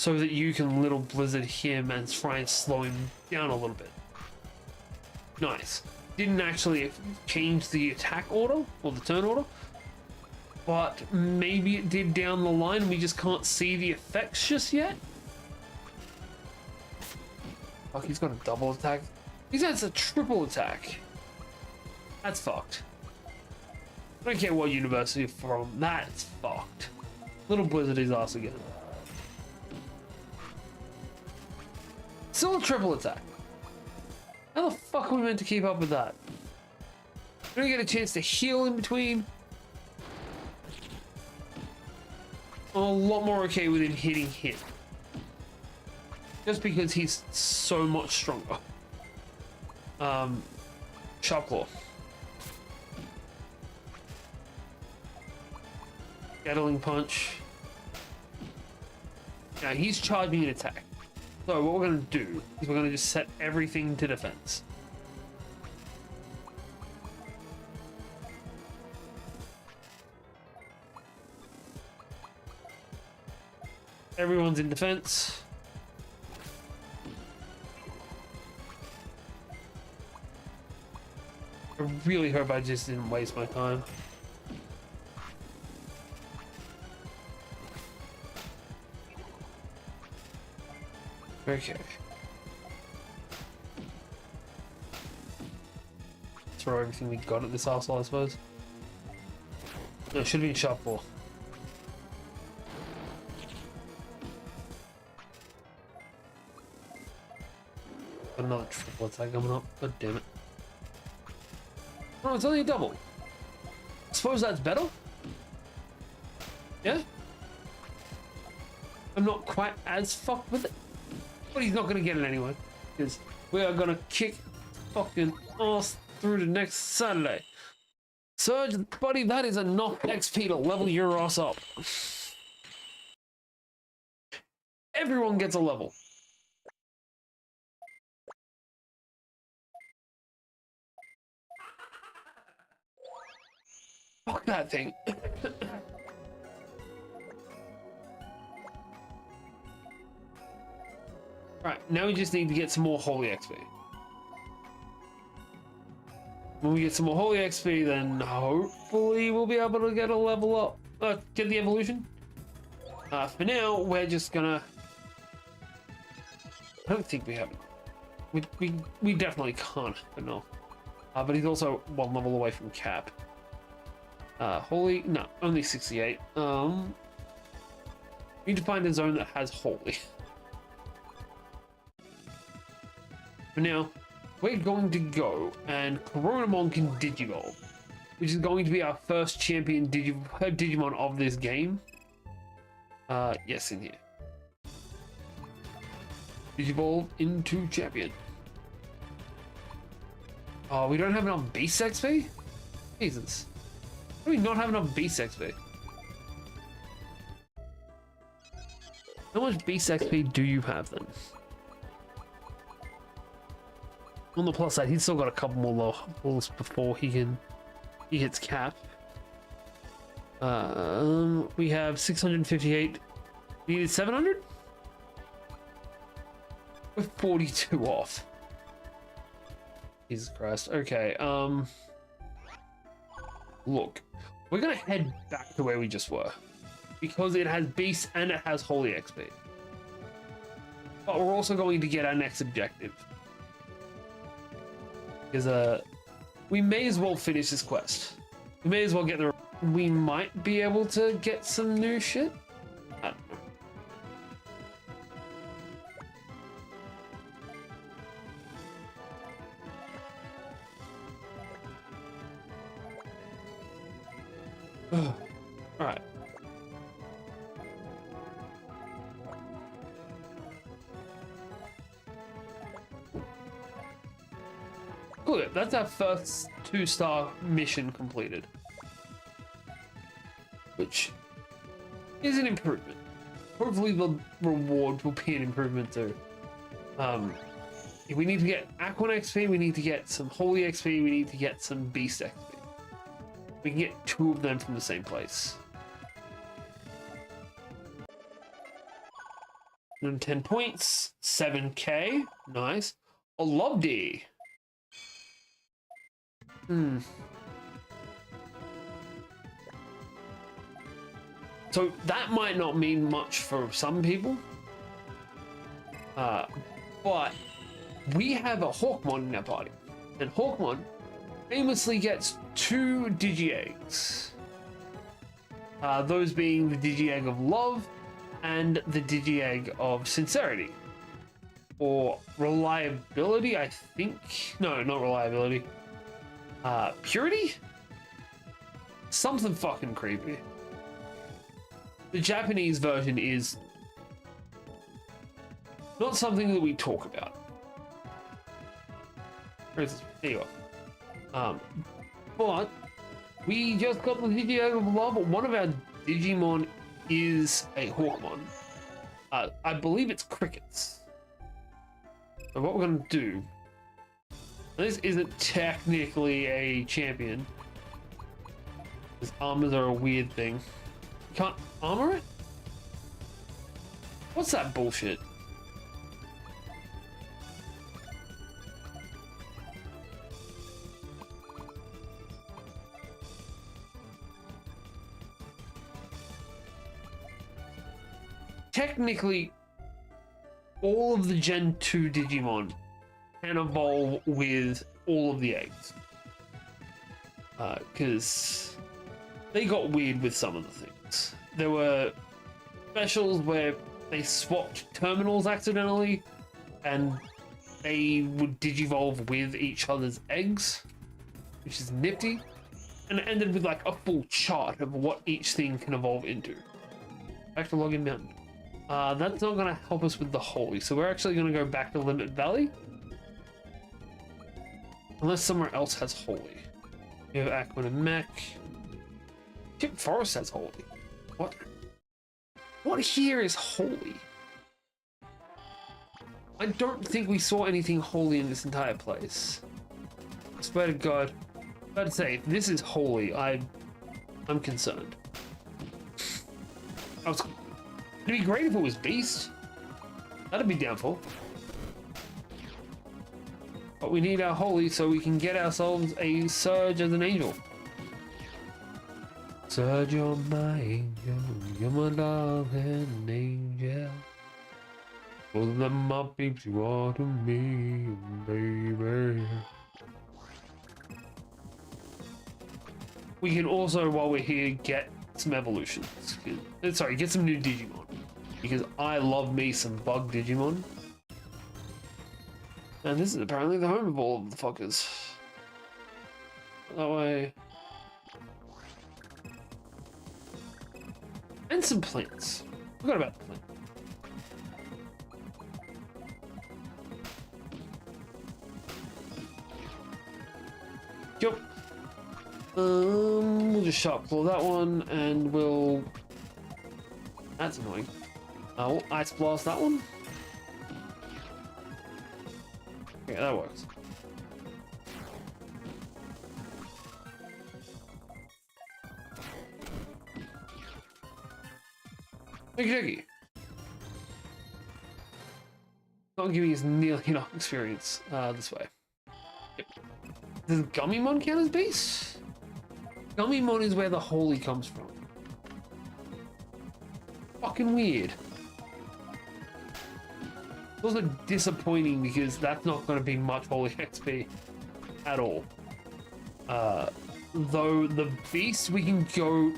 so that you can little blizzard him and try and slow him down a little bit. Nice. Didn't actually change the attack order or the turn order, but maybe it did down the line. We just can't see the effects just yet. Fuck, he's got a double attack. He's got a triple attack. That's fucked. I don't care what university you're from. That's fucked. Little blizzard his ass again. Still a triple attack. How the fuck are we meant to keep up with that? We don't get a chance to heal in between. I'm a lot more okay with him hitting him. Just because he's so much stronger. Sharp Claw. Gatling Punch. Now he's charging an attack. So what we're going to do is we're going to just set everything to defense. Everyone's in defense. I really hope I just didn't waste my time. Okay. Throw everything we got at this arsehole, I suppose. No, it should have been Sharp Claw. Another triple attack coming up. God damn it. Oh, it's only a double. I suppose that's better? Yeah? I'm not quite as fucked with it. But he's not going to get it anyway. Because we are going to kick fucking ass through to next Saturday. Surge, buddy, that is enough XP to level your ass up. Everyone gets a level. Fuck that thing. Right, now we just need to get some more Holy XP. When we get some more Holy XP, then hopefully we'll be able to get a level up, get the evolution. For now, we're just gonna... I don't think we have it. We definitely can't, but no. But he's also one level away from cap. Holy, no, only 68. We need to find a zone that has Holy. For now, we're going to go and Coronamon can Digivolve, which is going to be our first champion Digimon of this game. Yes, in here. Digivolve into champion. Oh, we don't have enough Beast XP? Jesus. How do we not have enough Beast XP? How much Beast XP do you have then? On the plus side, he's still got a couple more levels before he hits cap. We have 658. We needed 700? We're 42 off. Jesus Christ. Okay, look, we're gonna head back to where we just were because it has Beast and it has Holy XP. But we're also going to get our next objective. Because we may as well finish this quest. We may as well get the... We might be able to get some new shit? I don't know. Alright. Cool, that's our first 2-star mission completed. Which is an improvement. Hopefully the reward will be an improvement too. If we need to get Aquan XP, we need to get some Holy XP, we need to get some Beast XP. We can get 2 of them from the same place. 110 points, 7k, nice. A Lobdy. So that might not mean much for some people, but we have a Hawkmon in our party, and Hawkmon famously gets 2 Digi-Eggs. Those being the Digi-Egg of Love and the Digi-Egg of Sincerity. Or Reliability, I think. No, not Reliability. Purity? Something fucking creepy. The Japanese version is not something that we talk about. Where is this? There you are. But we just got the Digi-Egg of Love. One of our Digimon is a Hawkmon. I believe it's Crickets. So what we're gonna do, this isn't technically a champion, because armors are a weird thing. You can't armor it? What's that bullshit? Technically, all of the Gen 2 Digimon can evolve with all of the eggs. Because they got weird with some of the things. There were specials where they swapped terminals accidentally, and they would digivolve with each other's eggs, which is nifty. And it ended with like a full chart of what each thing can evolve into. Back to Login Mountain. That's not going to help us with the Holy, so we're actually going to go back to Limit Valley. Unless somewhere else has Holy. We have Aquan and Mech. Chip Forest has Holy. What? What here is Holy? I don't think we saw anything holy in this entire place. I swear to God. I'm about to say, if this is holy, I'm concerned. It'd be great if it was Beast. That'd be downfall. But we need our holy so we can get ourselves a Surge as an angel. Surge, you're my angel, you're my darling angel. All of them my peeps you are to me, baby. We can also, while we're here, get some evolutions. Sorry, get some new Digimon. Because I love me some bug Digimon. And this is apparently the home of all of the fuckers. That way. And some plants. Forgot about the plant. Yep. We'll just sharp claw that one, and we'll. That's annoying. We'll ice blast that one. Okay, that works. Okie dokie. Not giving us nearly enough experience this way. Yep. Does Gummymon count as base? Gummymon is where the holy comes from. Fucking weird. It's also disappointing because that's not going to be much holy XP at all. Though the beast we can go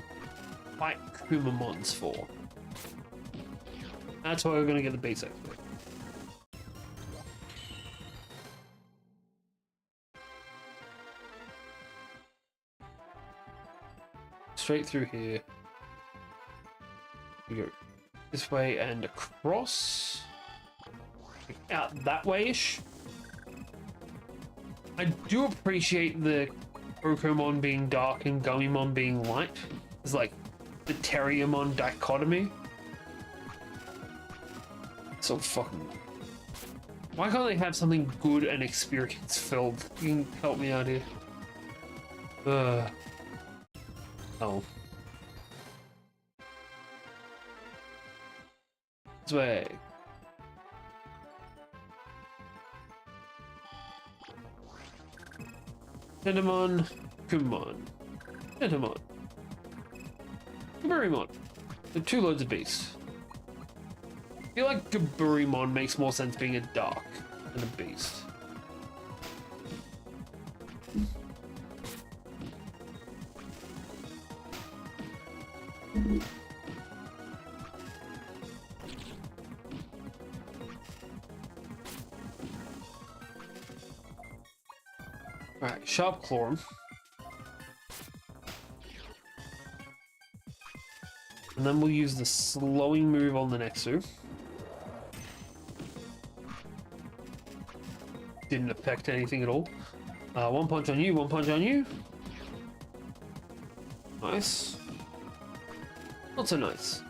fight Kumamons for. That's why we're going to get the beast XP. Straight through here. We go this way and across. Out that way-ish. I do appreciate the Coronamon being dark and Gummymon being light. It's like the Terriermon dichotomy. So fucking... Why can't they have something good and experience-filled? You can help me out here. Oh. This way. Tentamon, Kumon, Tentamon, Gaburimon. The 2 loads of beasts. I feel like Gaburimon makes more sense being a dark than a beast. Alright, Sharp Claw. And then we'll use the slowing move on the Nexu. Didn't affect anything at all. 1 punch on you, 1 punch on you. Nice. Not so nice.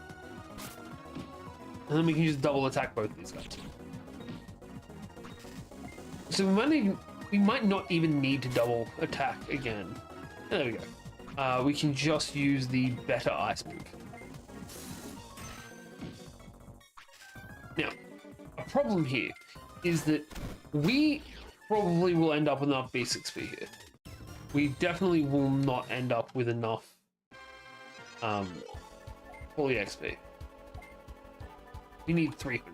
And then we can just double attack both of these guys. So we might not even need to double attack again. There we go. We can just use the better ice move. Now, a problem here is that we probably will end up with enough base XP here. We definitely will not end up with enough fully XP. We need 300.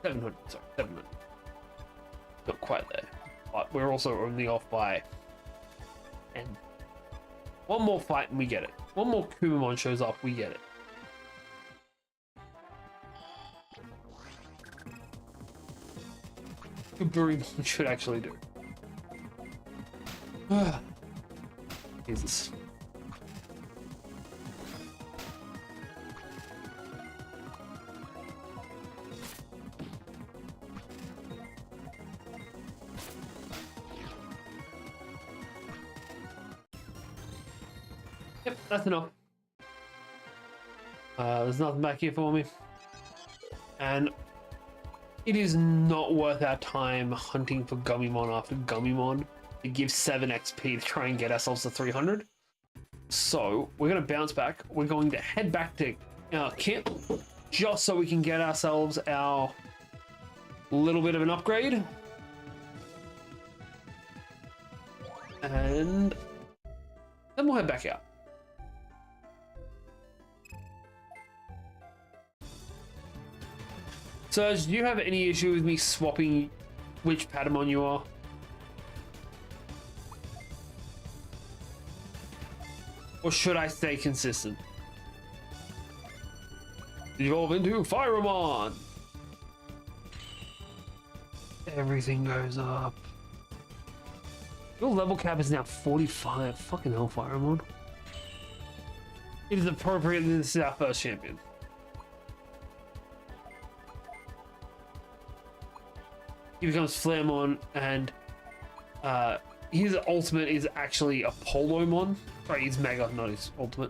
700, sorry, 700. Not quite there. But we're also only off by 10. One more fight and we get it. One more Kumamon shows up, we get it. Gaburimon should actually do. Jesus. Yep, that's enough. There's nothing back here for me. And it is not worth our time hunting for Gummymon after Gummymon to give 7 XP to try and get ourselves to 300. So we're going to bounce back. We're going to head back to our camp just so we can get ourselves our little bit of an upgrade. And then we'll head back out. So, do you have any issue with me swapping which Patamon you are? Or should I stay consistent? Evolve into Firemon! Everything goes up. Your level cap is now 45. Fucking hell, Firemon. It is appropriate that this is our first champion. He becomes Flaremon, and his ultimate is actually a Polomon. Sorry, he's Mega, not his ultimate.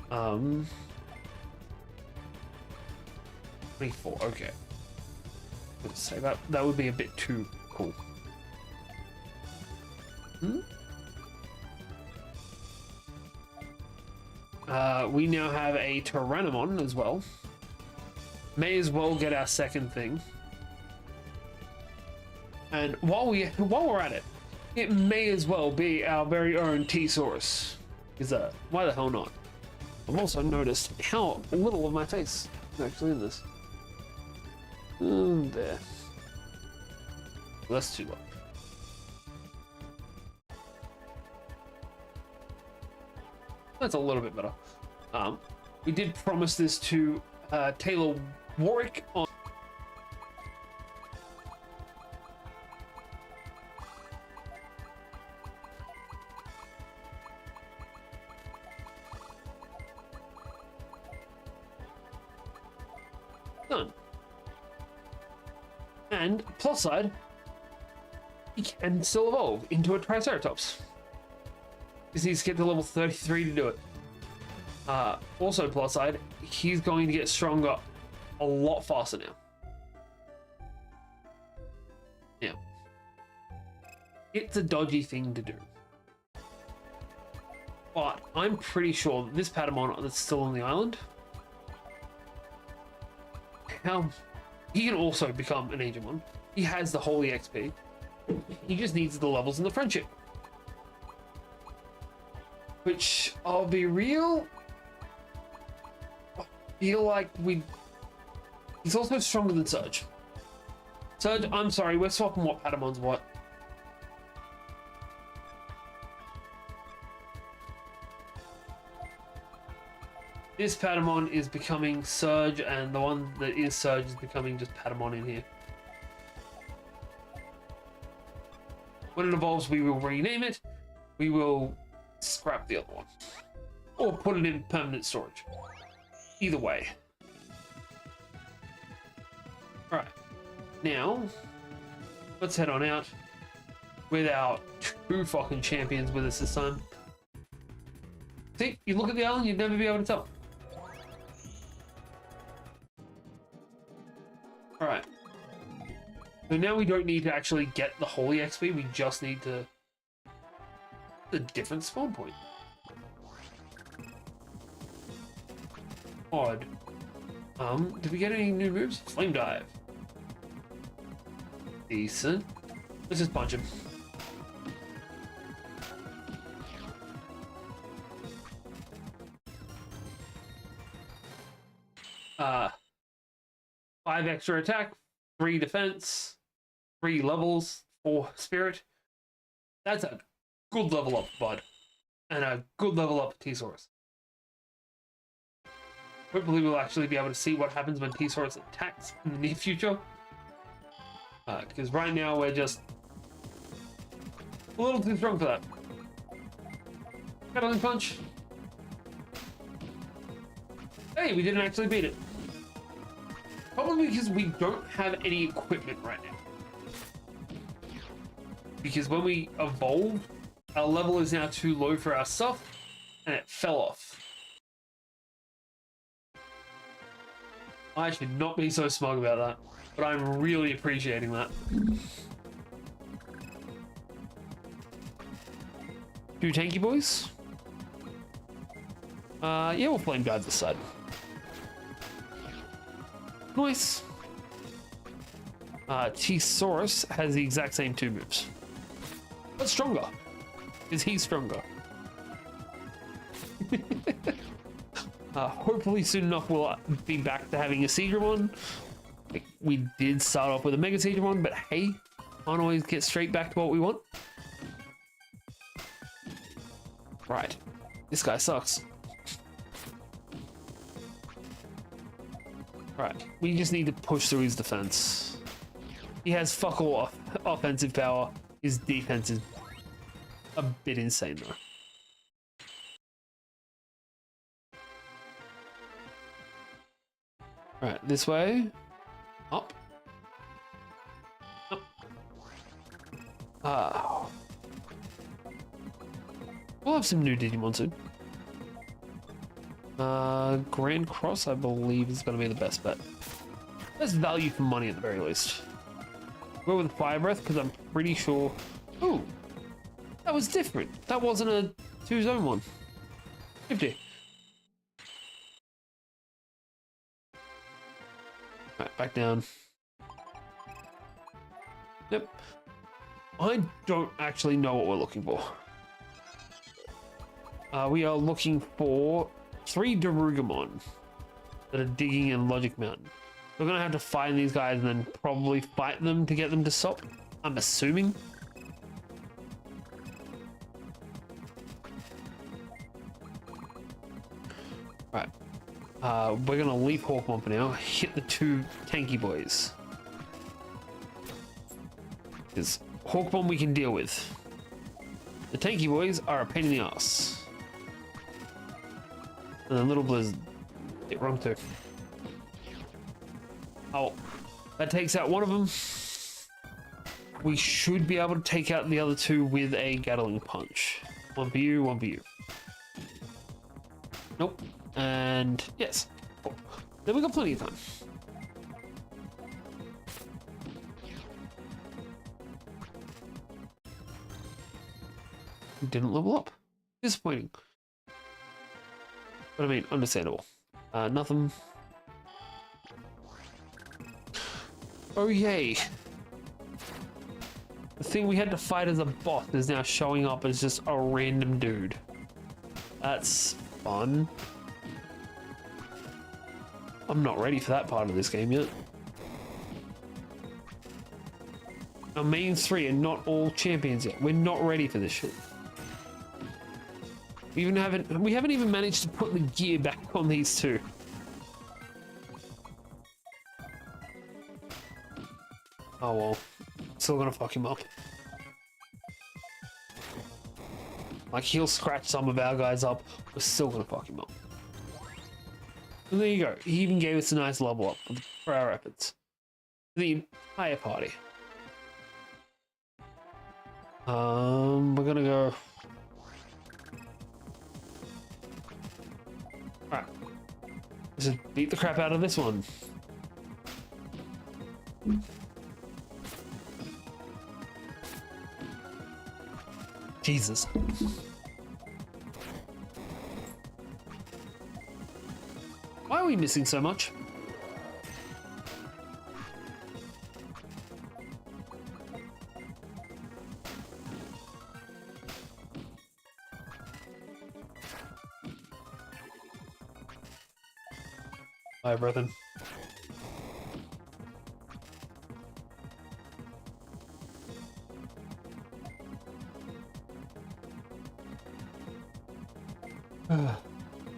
24, okay. Let's say that would be a bit too cool. We now have a Coronamon as well. May as well get our second thing. And while we're at it, it may as well be our very own T-Saurus. Because why the hell not? I've also noticed how little of my face is actually in this. There. That's too low. That's a little bit better. We did promise this to Taylor Warwick on. Done. And plus side, he can still evolve into a Triceratops. Just needs to get to level 33 to do it. Also plus side, he's going to get stronger a lot faster now. Now, it's a dodgy thing to do. But I'm pretty sure that this Patamon that's still on the island, he can also become an Angemon. He has the holy XP. He just needs the levels in the friendship. which I'll be real. I feel like he's also stronger than Surge. Surge, I'm sorry, we're swapping what Patamon's what. This Patamon is becoming Surge, and the one that is Surge is becoming just Patamon in here. When it evolves, we will rename it. We will scrap the other one. Or put it in permanent storage. Either way. Alright. Now, let's head on out with our 2 fucking champions with us this time. See, you look at the island, you'd never be able to tell. Alright. So now we don't need to actually get the Holy XP, we just need to... a different spawn point. Odd. Did we get any new moves? Flame Dive. Decent. Let's just punch him. Uh, 5 extra attack, 3 defense, 3 levels, 4 spirit. That's a good level up, bud. And a good level up T-Saurus. Hopefully we'll actually be able to see what happens when T-Saurus attacks in the near future. Because right now we're just a little too strong for that. Battling punch. Hey, we didn't actually beat it. Probably because we don't have any equipment right now. Because when we evolved, our level is now too low for our stuff, and it fell off. I should not be so smug about that, but I'm really appreciating that. 2 tanky boys. Yeah, we'll flame guide this side. Nice. T-Saurus has the exact same 2 moves. But stronger. Is he stronger? Hopefully soon enough we'll be back to having a Digimon. We did start off with a Mega Digimon, but hey, can't always get straight back to what we want. Right, this guy sucks. Right, we just need to push through his defense. He has fuck all offensive power. His defense is a bit insane though. Right, this way. Up. Up. We'll have some new Digimon soon. Grand Cross, I believe, is going to be the best bet. Best value for money at the very least. Go with Fire Breath because I'm pretty sure. Ooh, that was different. That wasn't a 2-zone one. 50. Right, back down. Yep. I don't actually know what we're looking for. We are looking for 3 Darugamon that are digging in Logic Mountain. We're gonna have to find these guys and then probably fight them to get them to stop. I'm assuming. Right. We're gonna leave Hawkmon for now. Hit the 2 tanky boys. Because Hawkmon we can deal with. The tanky boys are a pain in the ass. And then Little Blizzard. Hit wrong too. Oh, that takes out one of them. We should be able to take out the other 2 with a Gatling Punch. 1 for you, 1 for you. Nope. And yes. Cool. Then we got plenty of time. We didn't level up. Disappointing. But I mean, understandable. Nothing. Oh yay. The thing we had to fight as a boss is now showing up as just a random dude. That's fun. I'm not ready for that part of this game yet. Our main three are not all champions yet. We're not ready for this shit. We haven't even managed to put the gear back on these two. Oh well. Still gonna fuck him up. Like, he'll scratch some of our guys up, we're still gonna fuck him up. And there you go. He even gave us a nice level up for our efforts. The entire party. We're gonna go. Alright. Let's just beat the crap out of this one. Jesus. Why are we missing so much? Hi, brethren.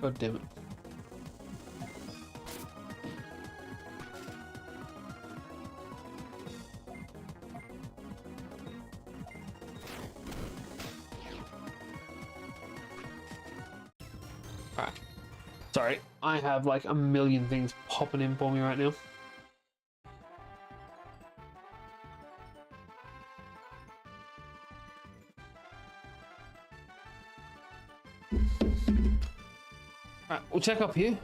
God damn it. Alright. Sorry, I have like a million things popping in for me right now. Alright, we'll check up here.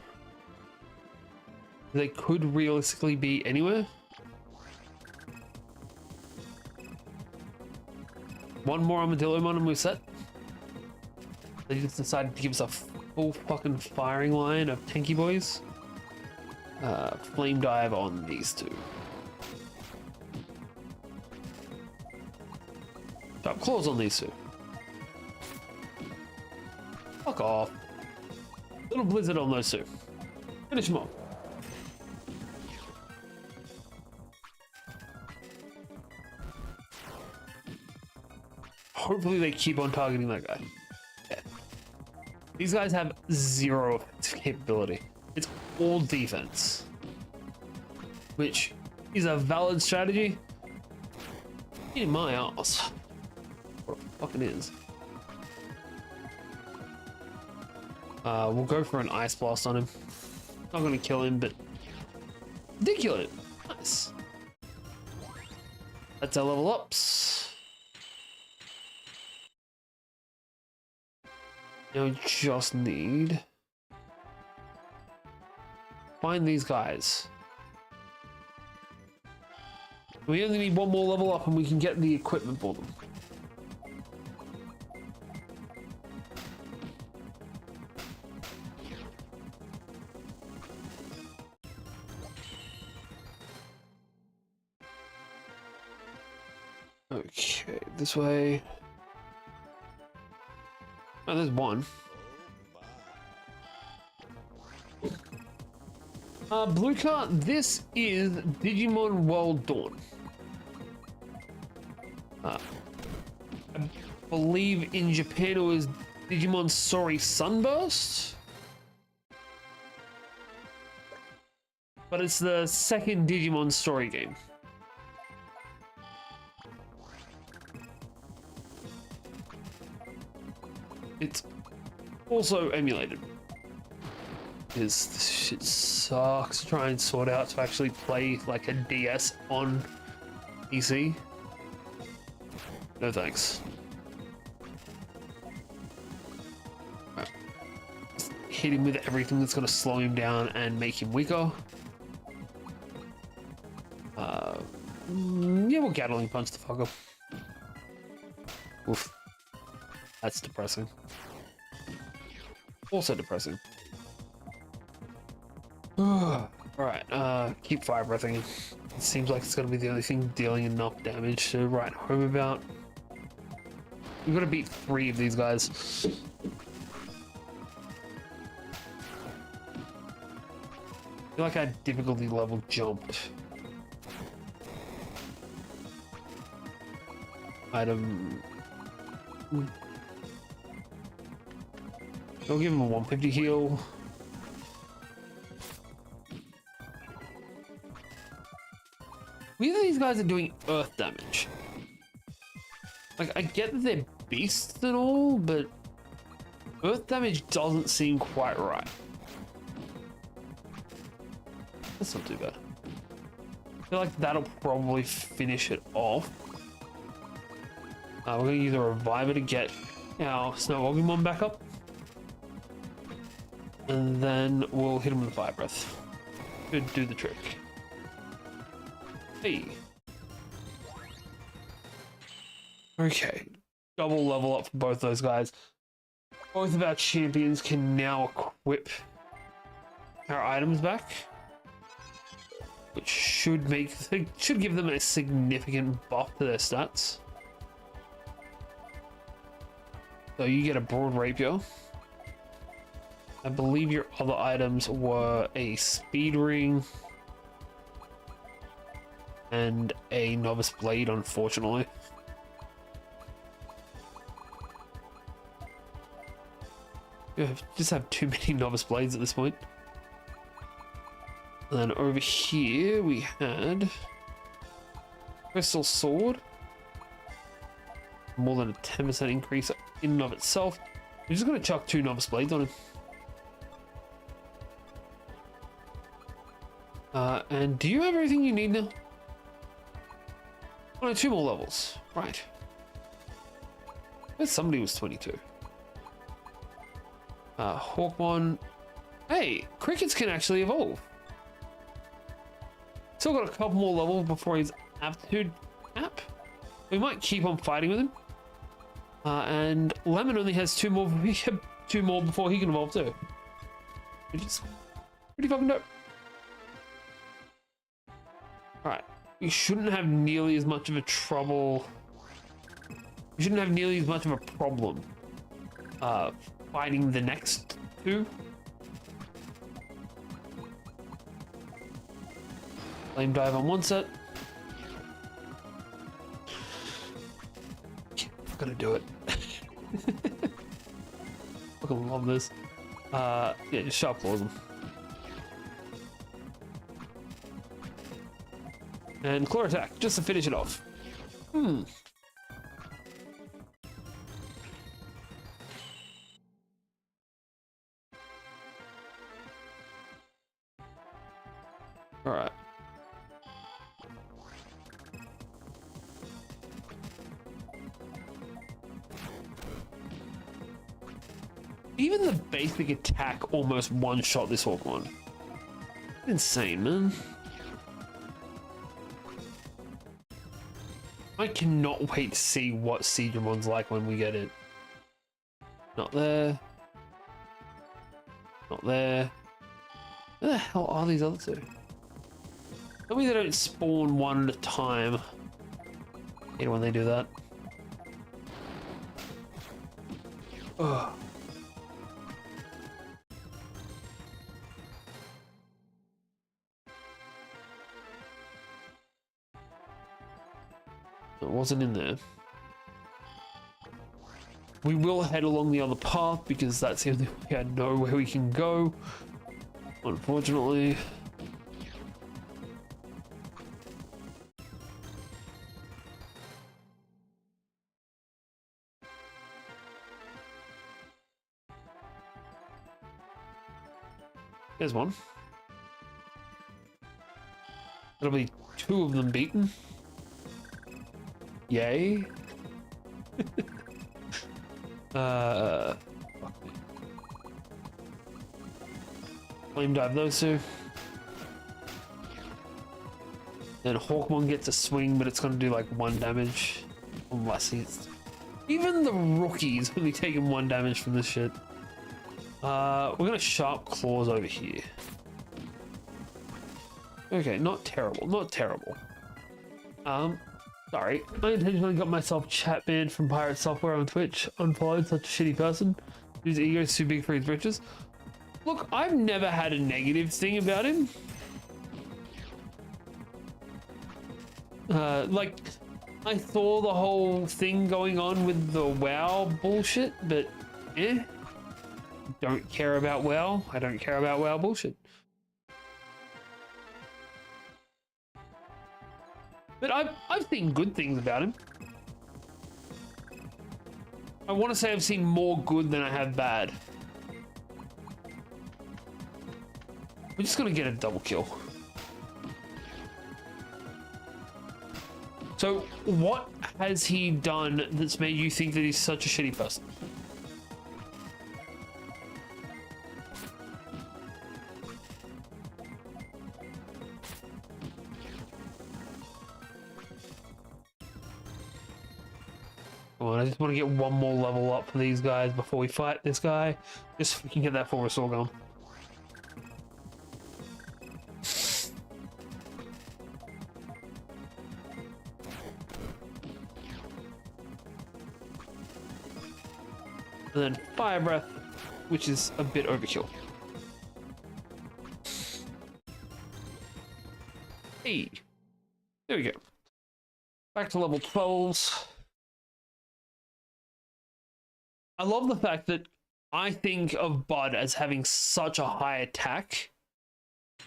They could realistically be anywhere. One more armadillo mon and we're set. They just decided to give us a full fucking firing line of tanky boys. Flame dive on these two. Sharp claws on these two. Fuck off. Little blizzard on those two. Finish them off. Hopefully they keep on targeting that guy. Yeah. These guys have zero capability. It's all defense. Which is a valid strategy. In my ass. What it fucking is. We'll go for an ice blast on him. Not gonna kill him, but did kill him. Nice. That's our level ups. Now we just need find these guys. We only need one more level up and we can get the equipment for them. Okay, this way. Oh, there's one. Blue car, this is Digimon World Dawn. I believe in Japan it was Digimon Sorry Sunburst. But it's the second Digimon story game. It's also emulated. This shit sucks to try and sort out to actually play like a DS on PC. No thanks. Right. Just hit him with everything that's gonna slow him down and make him weaker. Yeah, we'll Gatling punch the fucker. Oof. That's depressing. Also depressing. Alright, keep fire breathing. It seems like it's gonna be the only thing dealing enough damage to write home about. We've got to beat 3 of these guys. feel like our difficulty level jumped. Item. I'll give him a 150 heal. Neither of these guys are doing earth damage. Like, I get that they're beasts and all, but earth damage doesn't seem quite right. That's not too bad. I feel like that'll probably finish it off. We're going to use a reviver to get our Snow Ogumon back up. And then we'll hit him with a fire breath. Should do the trick. Hey. Okay. Double level up for both those guys. Both of our champions can now equip our items back, which should give them a significant buff to their stats. So you get a broad rapier. I believe your other items were a speed ring and a novice blade, unfortunately. You just have too many novice blades at this point. And then over here we had crystal sword. More than a 10% increase in and of itself. We're just going to chuck 2 novice blades on him. And do you have everything you need now? Oh no, 2 more levels. Right. There's somebody was 22. Hawkmon. Hey, crickets can actually evolve. Still got a couple more levels before his aptitude cap. We might keep on fighting with him. And Lemon only has 2 more. We have 2 more before he can evolve too. Which is pretty fucking dope. Alright. We shouldn't have nearly as much of a trouble. We shouldn't have nearly as much of a problem fighting the next 2. Flame dive on one set. I'm gonna do it. Fucking love this. Yeah, just sharp claws them. And claw attack, just to finish it off. Alright. Even the basic attack almost one-shot this Hawkmon. Insane, man. I cannot wait to see what Siegeramon's like when we get it. Not there. Not there. Where the hell are these other 2? Tell me they don't spawn one at a time. I hate when they do that. Ugh. It wasn't in there. We will head along the other path because that's the only way I know where we can go. Unfortunately. There's one. It'll be 2 of them beaten. Yay. Fuck me. Flame dive those 2. Then Hawkmon gets a swing, but it's gonna do like 1 damage. Unless he's... Even the rookies only taking 1 damage from this shit. We're gonna sharp claws over here. Okay, not terrible, not terrible. Sorry, I intentionally got myself chat banned from Pirate Software on Twitch. Unfollowed such a shitty person whose ego is too big for his britches. Look, I've never had a negative thing about him. Like, I saw the whole thing going on with the WoW bullshit, but don't care about WoW. I don't care about WoW bullshit. But I've seen good things about him. I want to say I've seen more good than I have bad. We're just gonna get a double kill. So what has he done that's made you think that he's such a shitty person? Come on, I just want to get one more level up for these guys before we fight this guy. Just so we can get that full restore going. And then fire breath, which is a bit overkill. Hey, there we go. Back to level 12s. I love the fact that I think of Bud as having such a high attack.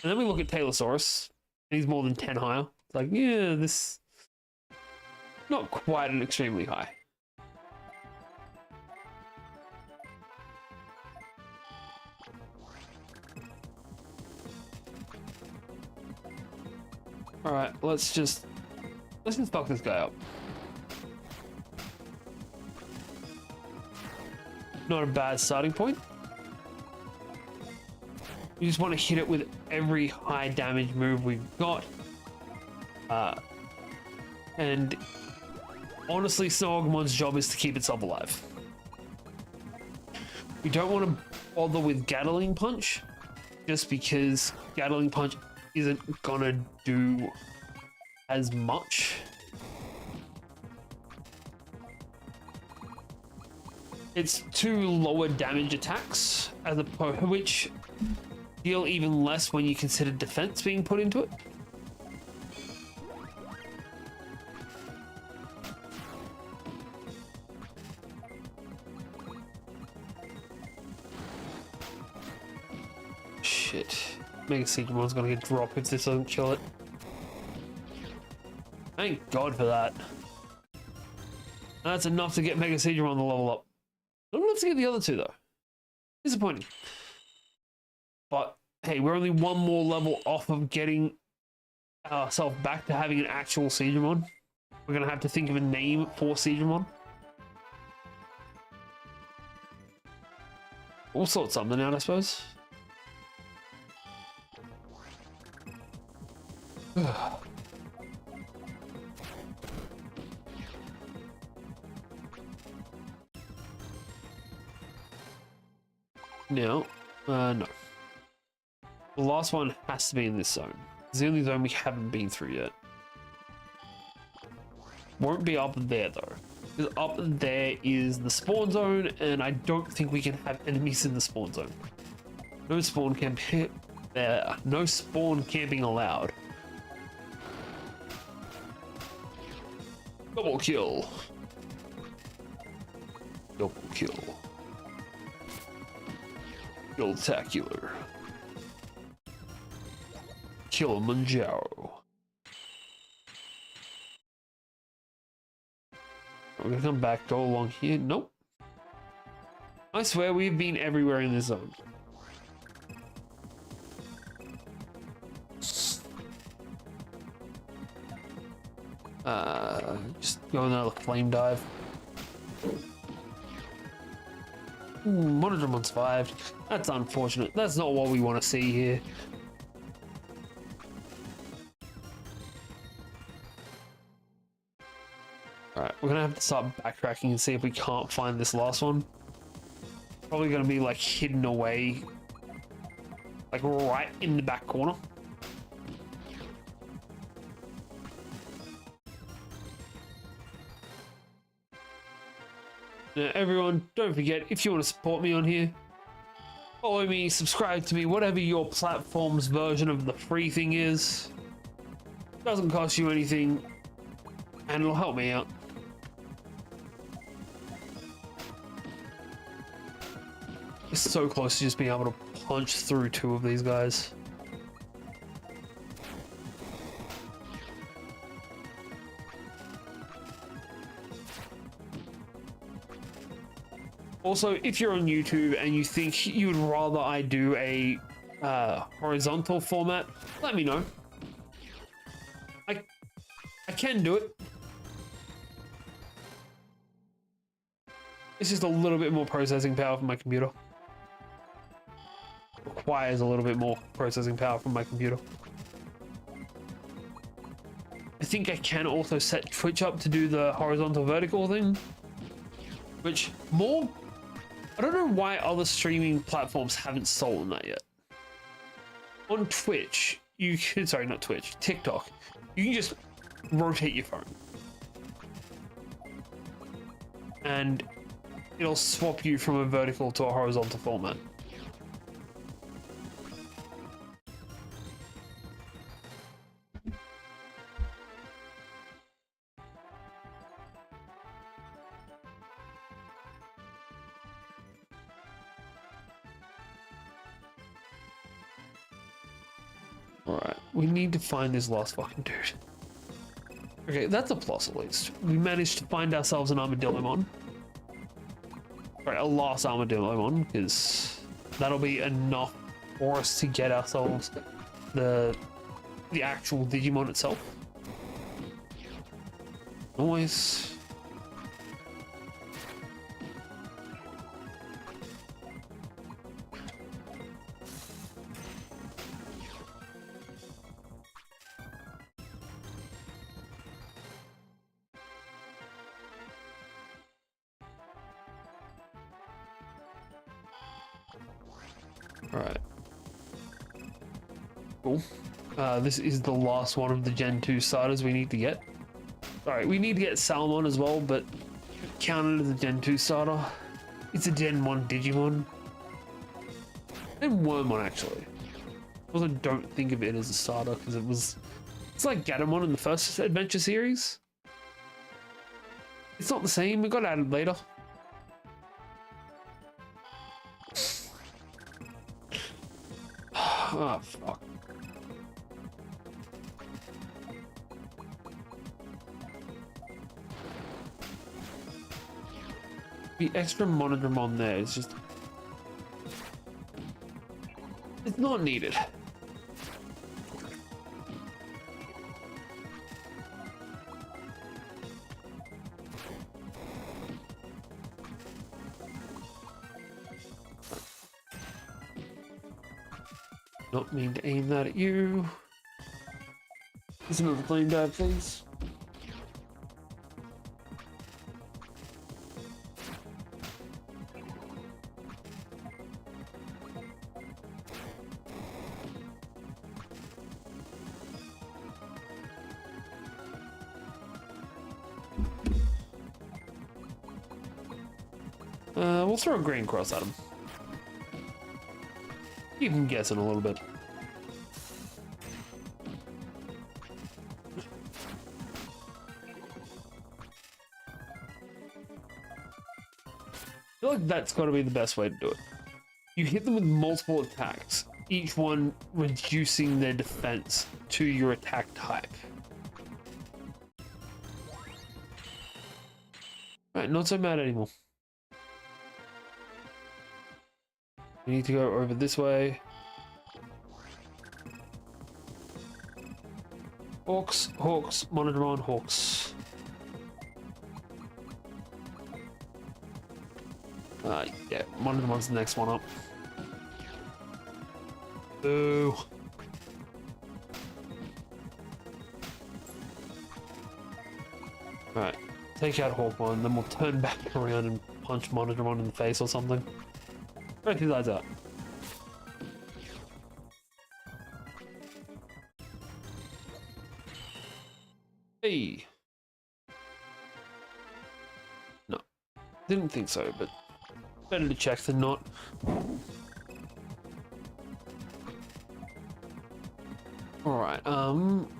And then we look at Taylorsaurus, and he's more than 10 higher. It's like, yeah, this... not quite an extremely high. Alright, let's just fuck this guy up. Not a bad starting point. We just want to hit it with every high damage move we've got. And honestly, Snowagomon's job is to keep itself alive. We don't want to bother with Gatling Punch, just because Gatling Punch isn't gonna do as much. It's two lower damage attacks, as opposed which deal even less when you consider defense being put into it. Shit. Mega Siegmon's gonna get dropped if this doesn't kill it. Thank God for that. That's enough to get Mega Siegmon the level up. Not enough to get the other two though. Disappointing. But hey, we're only one more level off of getting ourselves back to having an actual Siegmon. We're gonna have to think of a name for Siegmon. We'll sort something out, I suppose. No. No. The last one has to be in this zone. It's the only zone we haven't been through yet. Won't be up there though. Because up there is the spawn zone, and I don't think we can have enemies in the spawn zone. No spawn camping. No spawn camping allowed. Double kill. Double kill. Killtacular. Kilimanjaro. We're gonna come back, go along here. Nope. I swear we've been everywhere in this zone. Just go another flame dive. Monodramon survived. That's unfortunate. That's not what we want to see here. Alright, we're gonna have to start backtracking and see if we can't find this last one. Probably gonna be like hidden away, like right in the back corner. Now, everyone, don't forget, if you want to support me on here, Follow me, subscribe to me, whatever your platform's version of the free thing is. Doesn't cost you anything, and it'll help me out. It's so close to just being able to punch through two of these guys. Also, if you're on YouTube and you think you'd rather I do a horizontal format, let me know. I can do it. It's just a little bit more processing power from my computer. Requires a little bit more processing power from my computer. I think I can also set Twitch up to do the horizontal vertical thing, which I don't know why other streaming platforms haven't stolen that yet. On Twitch, you can, sorry, not Twitch, TikTok, you can just rotate your phone. And it'll swap you from a vertical to a horizontal format. Alright, we need to find this last fucking dude. Okay, that's a plus at least. We managed to find ourselves an Armadillomon. Sorry, a last Armadillomon, because that'll be enough for us to get ourselves the actual Digimon itself. Noise. Alright. Cool. This is the last one of the Gen 2 starters we need to get. Alright, we need to get Salmon as well, but counted as a Gen 2 starter. It's a Gen 1 Digimon. And Wormmon, actually. I also don't think of it as a starter, because it's like Gatomon in the first adventure series. It's not the same, it got added later. Oh, fuck. The extra Monodramon there is just... it's not needed. Not mean to aim that at you. There's another flame dive, please. We'll throw a grain cross at him. You can guess it a little bit. I feel like that's got to be the best way to do it. You hit them with multiple attacks, each one reducing their defense to your attack type. Right, not so bad anymore. We need to go over this way. Hawks, Hawks, Monodramon, Hawks. Yeah, Monodramon's the next one up. Boo. Alright, take out Hawkmon, then we'll turn back around and punch Monodramon in the face or something. Right, two lights out. Hey. No, didn't think so, but better to check than not. All right,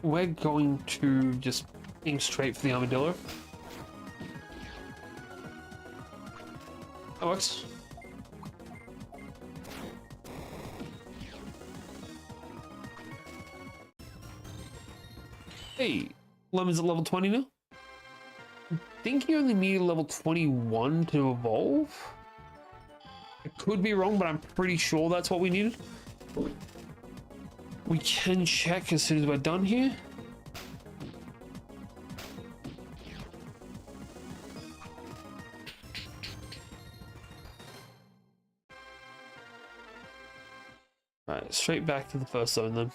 we're going to just aim straight for the armadillo. That works. Hey, Lemon's at level 20 now. I think you only need level 21 to evolve. I could be wrong, but I'm pretty sure that's what we needed. We can check as soon as we're done here. Right, straight back to the first zone then.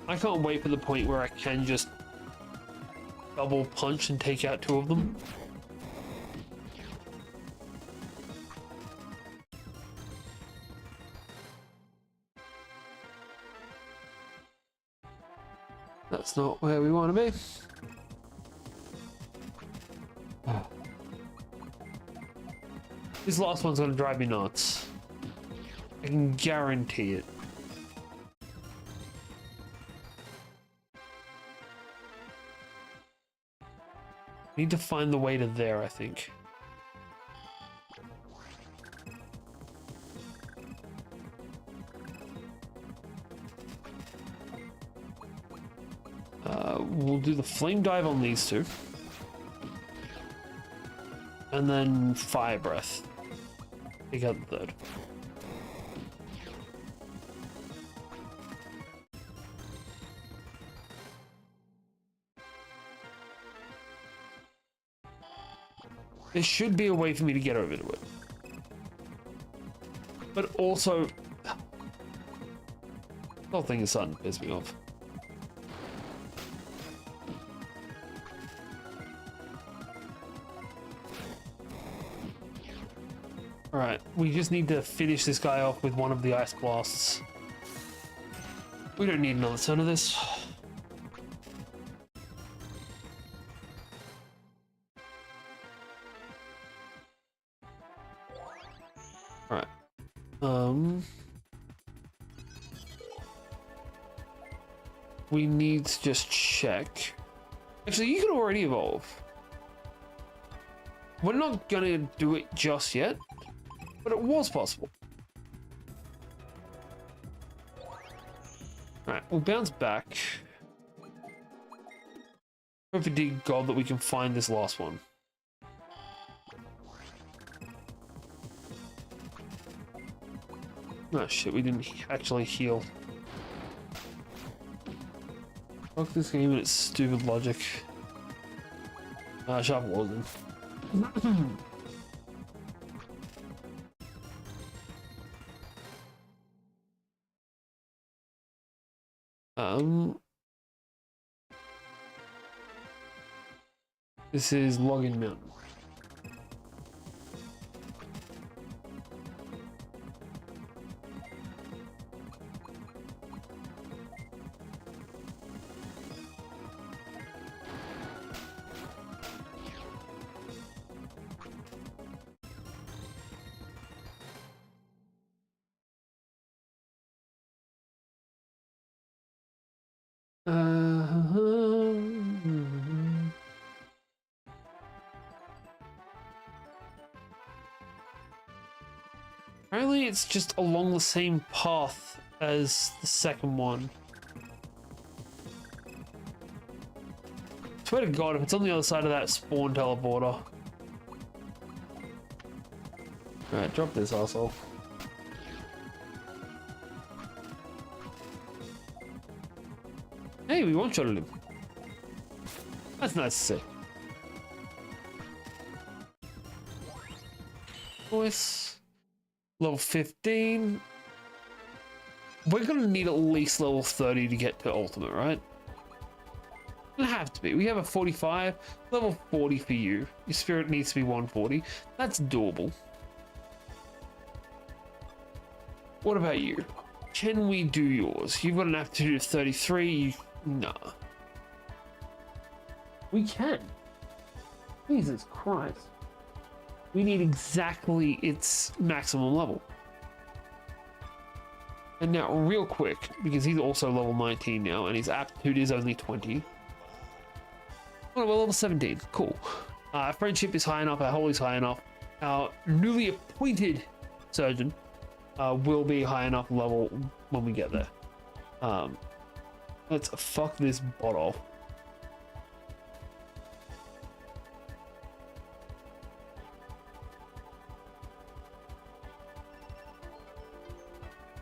I can't wait for the point where I can just double punch and take out two of them. That's not where we want to be. This last one's going to drive me nuts. I can guarantee it. Need to find the way to there, I think. We'll do the flame dive on these two. And then fire breath. Take out the third. There should be a way for me to get over to it. But also, the whole thing is starting to piss me off. Alright, we just need to finish this guy off with one of the ice blasts. We don't need another ton of this. Alright. We need to just check. Actually, you can already evolve. We're not gonna do it just yet, but it was possible. Alright, we'll bounce back. Hope for dear God that we can find this last one. Oh shit, we didn't actually heal. Fuck this game and its stupid logic. Sharp walls in. This is Login Mountain. Apparently it's just along the same path as the second one. Swear to God, if it's on the other side of that spawn teleporter. Alright, drop this asshole. Hey, we one-shotted him. That's nice to see. Voice. Level 15. We're gonna need at least level 30 to get to ultimate, right? It'll have to be. We have a 45, level 40 for you. Your spirit needs to be 140. That's doable. What about you? Can we do yours? You've got an aptitude of 33. Nah. We can. Jesus Christ. We need exactly its maximum level. And now, real quick, because he's also level 19 now, and his aptitude is only 20. Oh, we're level 17. Cool. Our friendship is high enough, our holy is high enough. Our newly appointed surgeon will be high enough level when we get there. Let's fuck this bot off.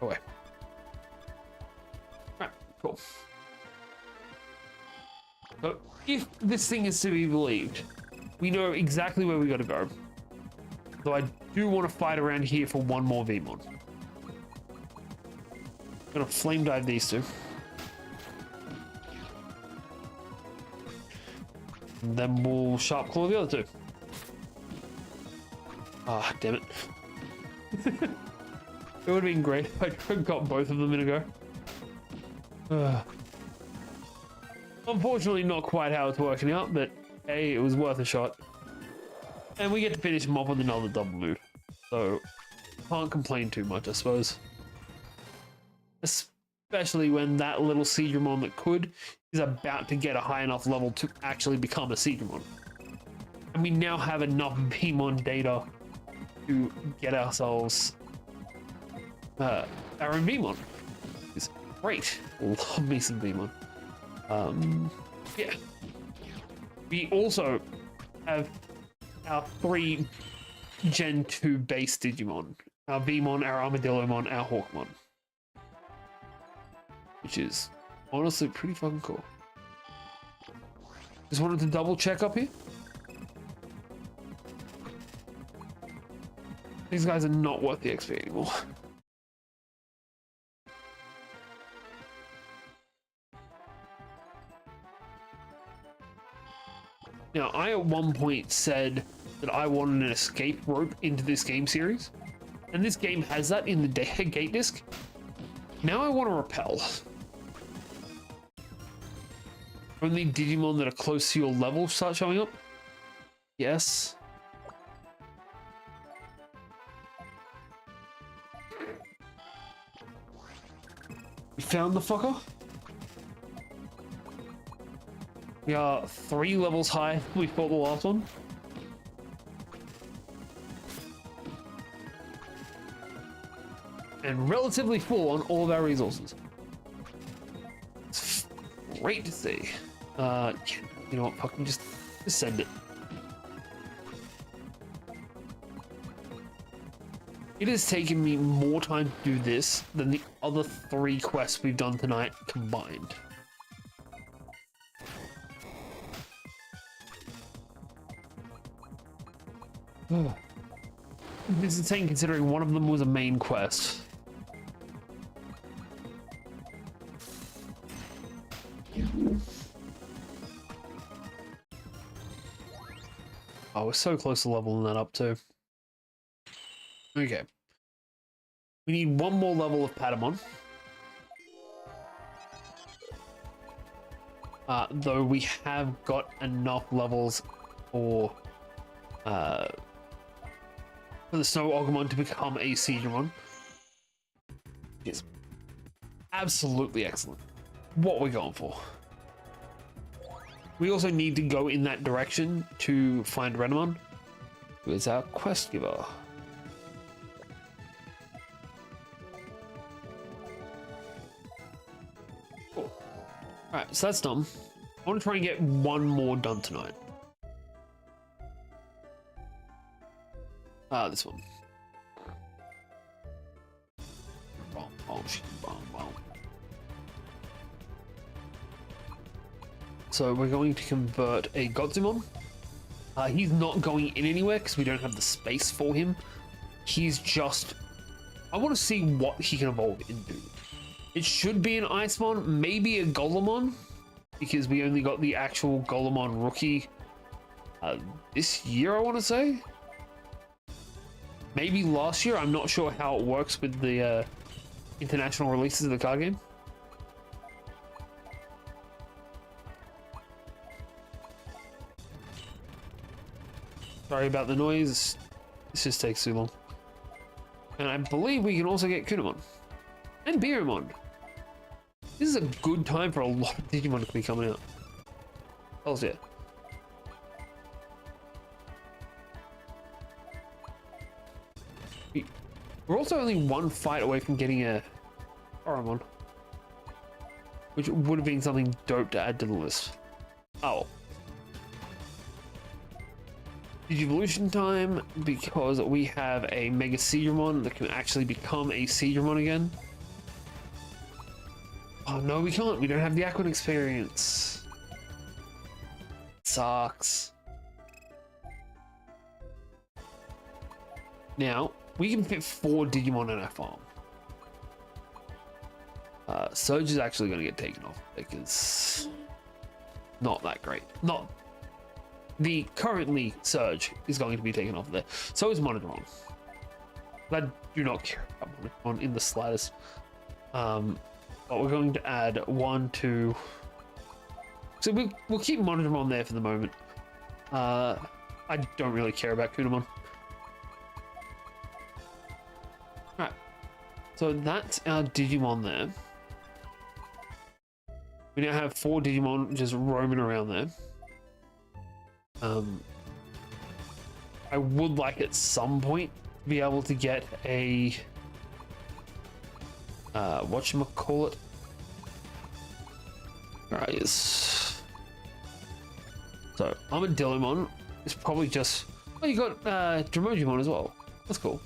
Away. Alright, cool. So, if this thing is to be believed, we know exactly where we gotta go. So I do want to fight around here for one more Vmon. I'm gonna flame dive these two. And then we'll sharp claw the other two. Ah, damn it. It would have been great if I got both of them in a go. Unfortunately, not quite how it's working out, but hey, it was worth a shot. And we get to finish him off with another double move. So, can't complain too much, I suppose. Especially when that little Seedramon that could is about to get a high enough level to actually become a Seedramon. And we now have enough Vmon data to get ourselves our own Vmon. It's great. Love me some Vmon. Yeah. We also have our 3 Gen 2 base Digimon. Our Vmon, our Armadillomon, our Hawkmon. Which is honestly pretty fucking cool. Just wanted to double check up here. These guys are not worth the XP anymore. Now, I at one point said that I wanted an escape rope into this game series, and this game has that in the gate disc. Now I want to repel. Only Digimon that are close to your level start showing up? Yes. We found the fucker. We are 3 levels high. We fought the last one. And relatively full on all of our resources. It's great to see. You know what? Fucking just send it. It has taken me more time to do this than the other 3 quests we've done tonight combined. This is insane considering one of them was a main quest. Oh, we're so close to leveling that up too. Okay. We need 1 more level of Patamon. Though we have got enough levels for the Snow Agumon to become a Seedramon. It's absolutely excellent. What we're going for. We also need to go in that direction to find Renamon, who is our quest giver. Cool. Alright, so that's done. I want to try and get 1 more done tonight. This one. So we're going to convert a Godzumon. He's not going in anywhere because we don't have the space for him. He's just... I want to see what he can evolve into. It should be an Icemon, maybe a Golemon, because we only got the actual Golemon rookie this year, I want to say. Maybe last year. I'm not sure how it works with the international releases of the card game. Sorry about the noise. This just takes too long. And I believe we can also get Coronamon and Beermon. This is a good time for a lot of Digimon to be coming out. Hells yeah. We're also only one fight away from getting a Coronamon, which would have been something dope to add to the list. Oh. Digivolution time, because we have a Mega Seedramon that can actually become a Seedramon again. Oh no, we can't. We don't have the Aquan experience. Sucks. Now, we can fit 4 Digimon in our farm. Surge is actually going to get taken off because not that great. Not the currently Surge is going to be taken off there. So is Monodron. I do not care about Monodron in the slightest. But we're going to add 1, 2. So we'll keep Monodron there for the moment. I don't really care about Coronamon. Alright. So that's our Digimon there. We now have 4 Digimon just roaming around there. I would like at some point to be able to get a whatchamacallit. Alright, yes. So Armadillomon is probably just, oh, you got Dromojimon as well. That's cool.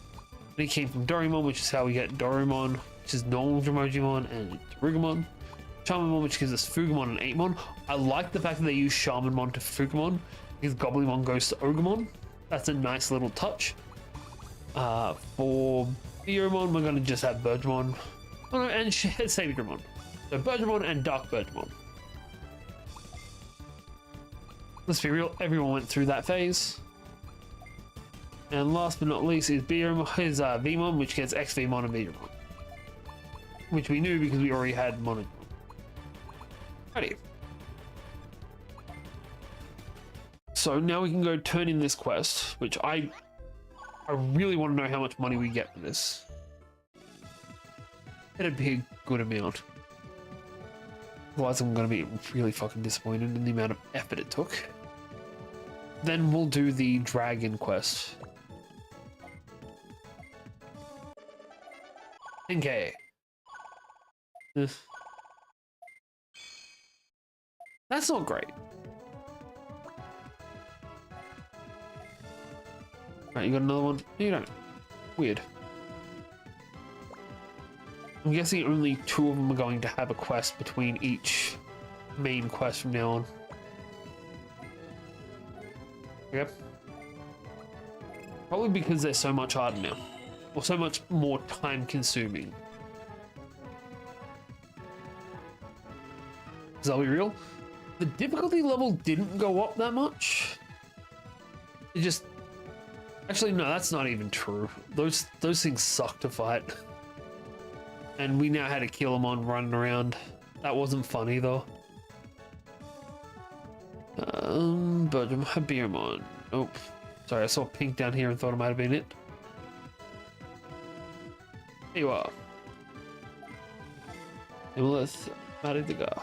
And he came from Doremon, which is how we get Doremon, which is normal Dromojimon, and Tarugamon. Charmamon, which gives us Fugamon and Eightmon. I like the fact that they use Shamanmon to Fugamon, because Goblymon goes to Ogremon. That's a nice little touch. For Beermon, we're going to just have Birdramon. Oh no, and Sabidramon. So Birdramon and Dark Birdramon. Let's be real, everyone went through that phase. And last but not least is Vmon, which gets XVmon and Beermon. Which we knew because we already had Monodron. Alrighty. So now we can go turn in this quest, which I really want to know how much money we get for this. It'd be a good amount. Otherwise I'm going to be really fucking disappointed in the amount of effort it took. Then we'll do the dragon quest. 10k. That's not great. Right, you got another one? No, you don't. Weird. I'm guessing only 2 of them are going to have a quest between each main quest from now on. Yep. Probably because they're so much harder now. Or so much more time consuming. Because I'll be real, the difficulty level didn't go up that much. It just... Actually, no, that's not even true. Those things suck to fight. And we now had a Killamon running around. That wasn't funny though. But Beermon. Oh, sorry, I saw pink down here and thought it might have been it. Here you are. Imlith Maradiga.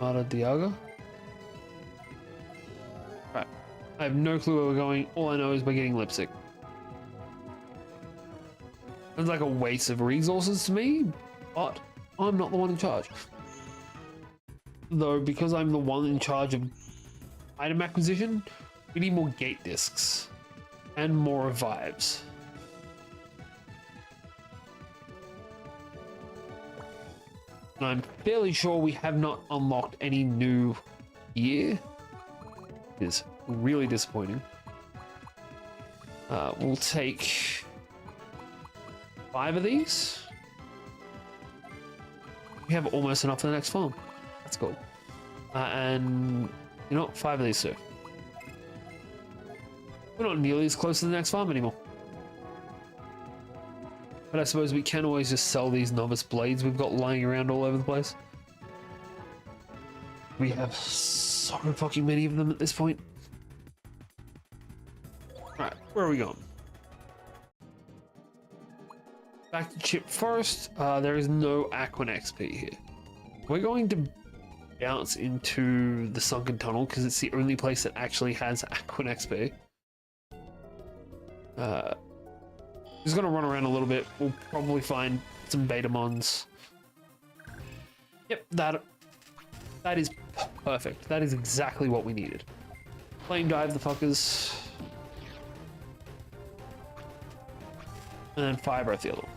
Maradiaga? Right. I have no clue where we're going. All I know is we're getting lipstick. It's like a waste of resources to me, but I'm not the one in charge. Though, because I'm the one in charge of item acquisition, we need more gate discs and more revives. And I'm fairly sure we have not unlocked any new gear. It is really disappointing. We'll take 5 of these. We have almost enough for the next farm. That's cool. And you know what? 5 of these too. We're not nearly as close to the next farm anymore. But I suppose we can always just sell these novice blades we've got lying around all over the place. We have so fucking many of them at this point. Alright, where are we going? Back to Chip Forest. There is no Aquan XP here. We're going to bounce into the Sunken Tunnel because it's the only place that actually has Aquan XP. Just gonna run around a little bit. We'll probably find some Betamons. Yep, that is perfect. That is exactly what we needed. Flame dive the fuckers. And then fire breath the other one.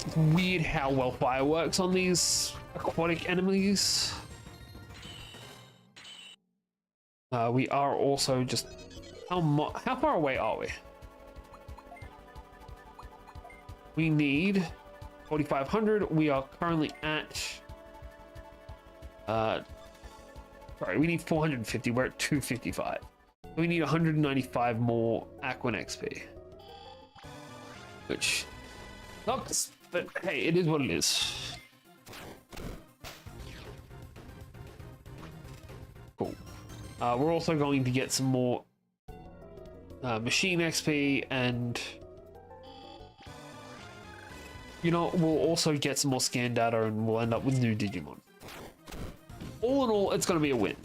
It's weird how well fire works on these aquatic enemies. We are also just... How far away are we? We need 4,500. We are currently at... sorry, we need 450. We're at 255. We need 195 more Aquan XP. Which sucks, but hey, it is what it is. Cool. We're also going to get some more machine XP, and you know, we'll also get some more scan data, and we'll end up with new Digimon. All in all, it's going to be a win.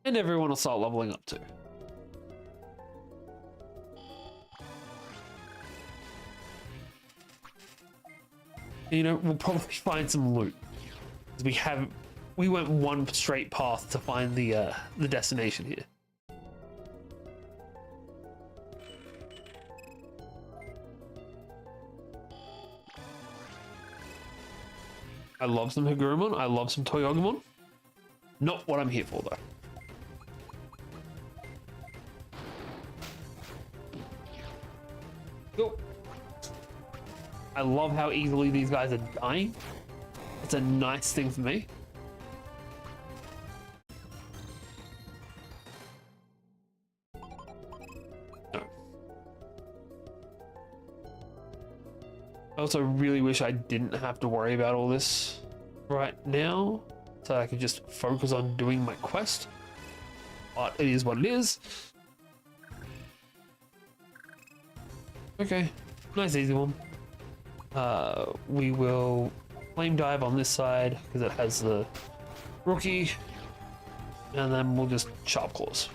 And everyone will start leveling up too. You know, we'll probably find some loot. We went one straight path to find the destination here. I love some Hagurumon. I love some Toyogumon. Not what I'm here for though. Go. I love how easily these guys are dying. It's a nice thing for me. No. I also really wish I didn't have to worry about all this right now, so I could just focus on doing my quest. But it is what it is. Okay, nice easy one. We will flame dive on this side because it has the rookie, and then we'll just sharp claws.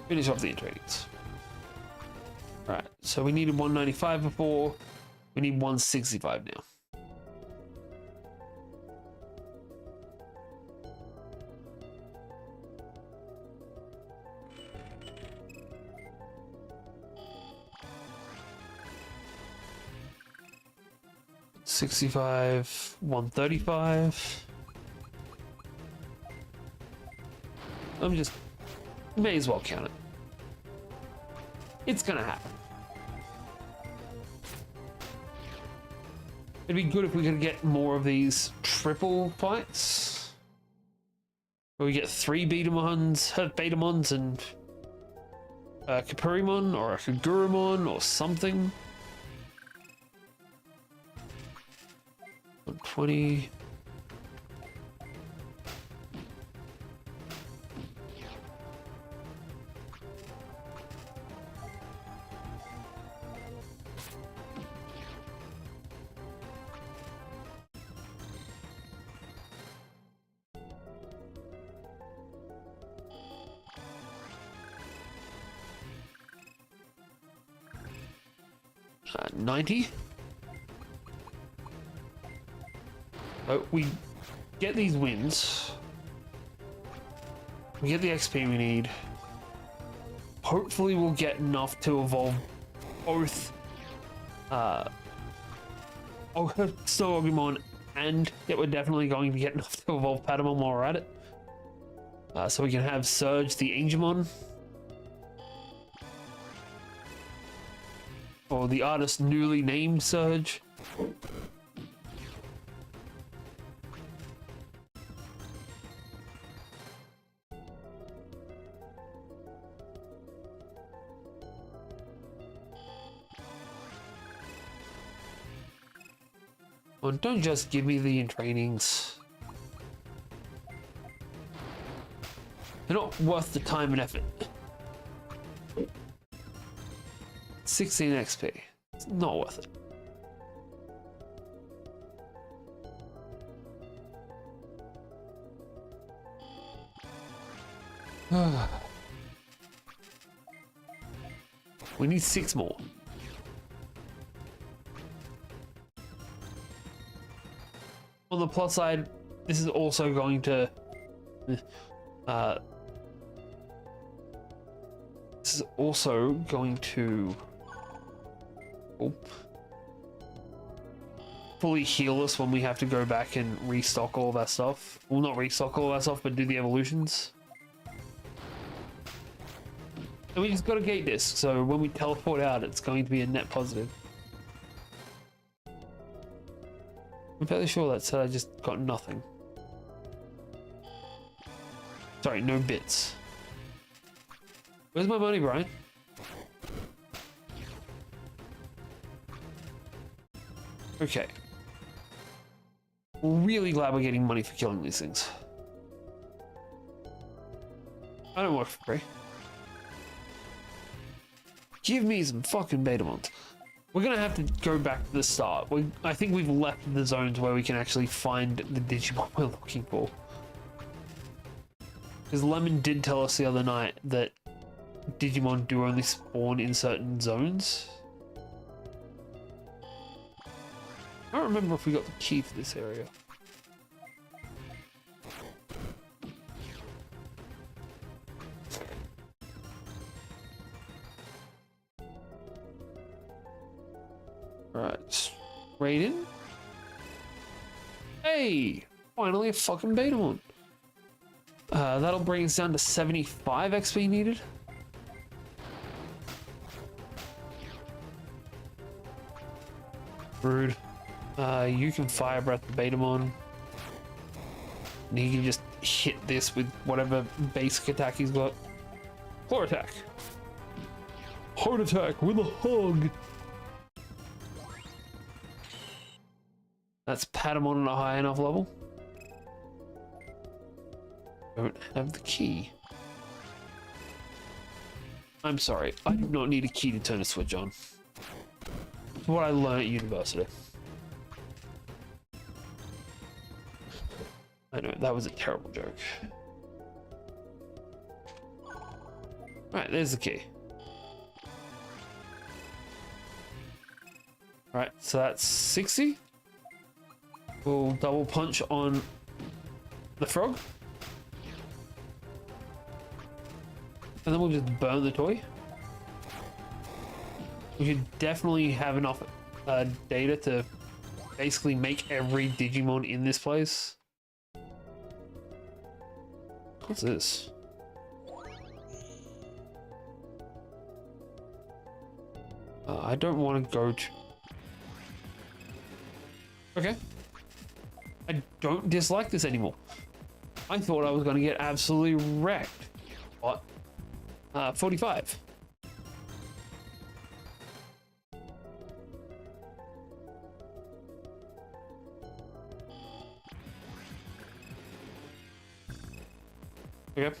Finish off the intrigues. Right, so we needed 195 before, we need 165 now. $65, 135. I'm just may as well count it. It's gonna happen. It'd be good if we could get more of these triple fights, where we get 3 Betamons and Kapurimon or a Hagurumon or something. 120. Uh, 90. We get these wins. We get the XP we need. Hopefully we'll get enough to evolve both Snowogumon, and yeah, we're definitely going to get enough to evolve Patamon while we're at it. So we can have Surge the Angemon. Or the artist newly named Surge. Oh, don't just give me the trainings. They're not worth the time and effort. 16 XP. It's not worth it. We need 6 more. On the plus side, this is also going to fully heal us when we have to go back and restock all of our stuff. Well, not restock all of our stuff, but do the evolutions. And we just got a gate disc, so when we teleport out, it's going to be a net positive. I'm fairly sure that said I just got nothing. Sorry, no bits. Where's my money, Brian? Okay. Really glad we're getting money for killing these things. I don't work for free. Give me some fucking Betamons. We're gonna have to go back to the start. I think we've left the zones where we can actually find the Digimon we're looking for. Because Lemon did tell us the other night that Digimon do only spawn in certain zones. I don't remember if we got the key for this area. Right, Raiden. Hey, finally a fucking Betamon. That'll bring us down to 75 XP needed. Rude. You can fire breath the Betamon. And he can just hit this with whatever basic attack he's got. Claw attack. Heart attack with a hug. That's Patamon at a high enough level. Don't have the key. I'm sorry, I do not need a key to turn a switch on. It's what I learned at university. I know, that was a terrible joke. Alright, there's the key. Alright, so that's 60. We'll double punch on the frog. And then we'll just burn the toy. We should definitely have enough data to basically make every Digimon in this place. What's this? I don't want to go to... Okay. I don't dislike this anymore. I thought I was going to get absolutely wrecked. What? 45. Okay.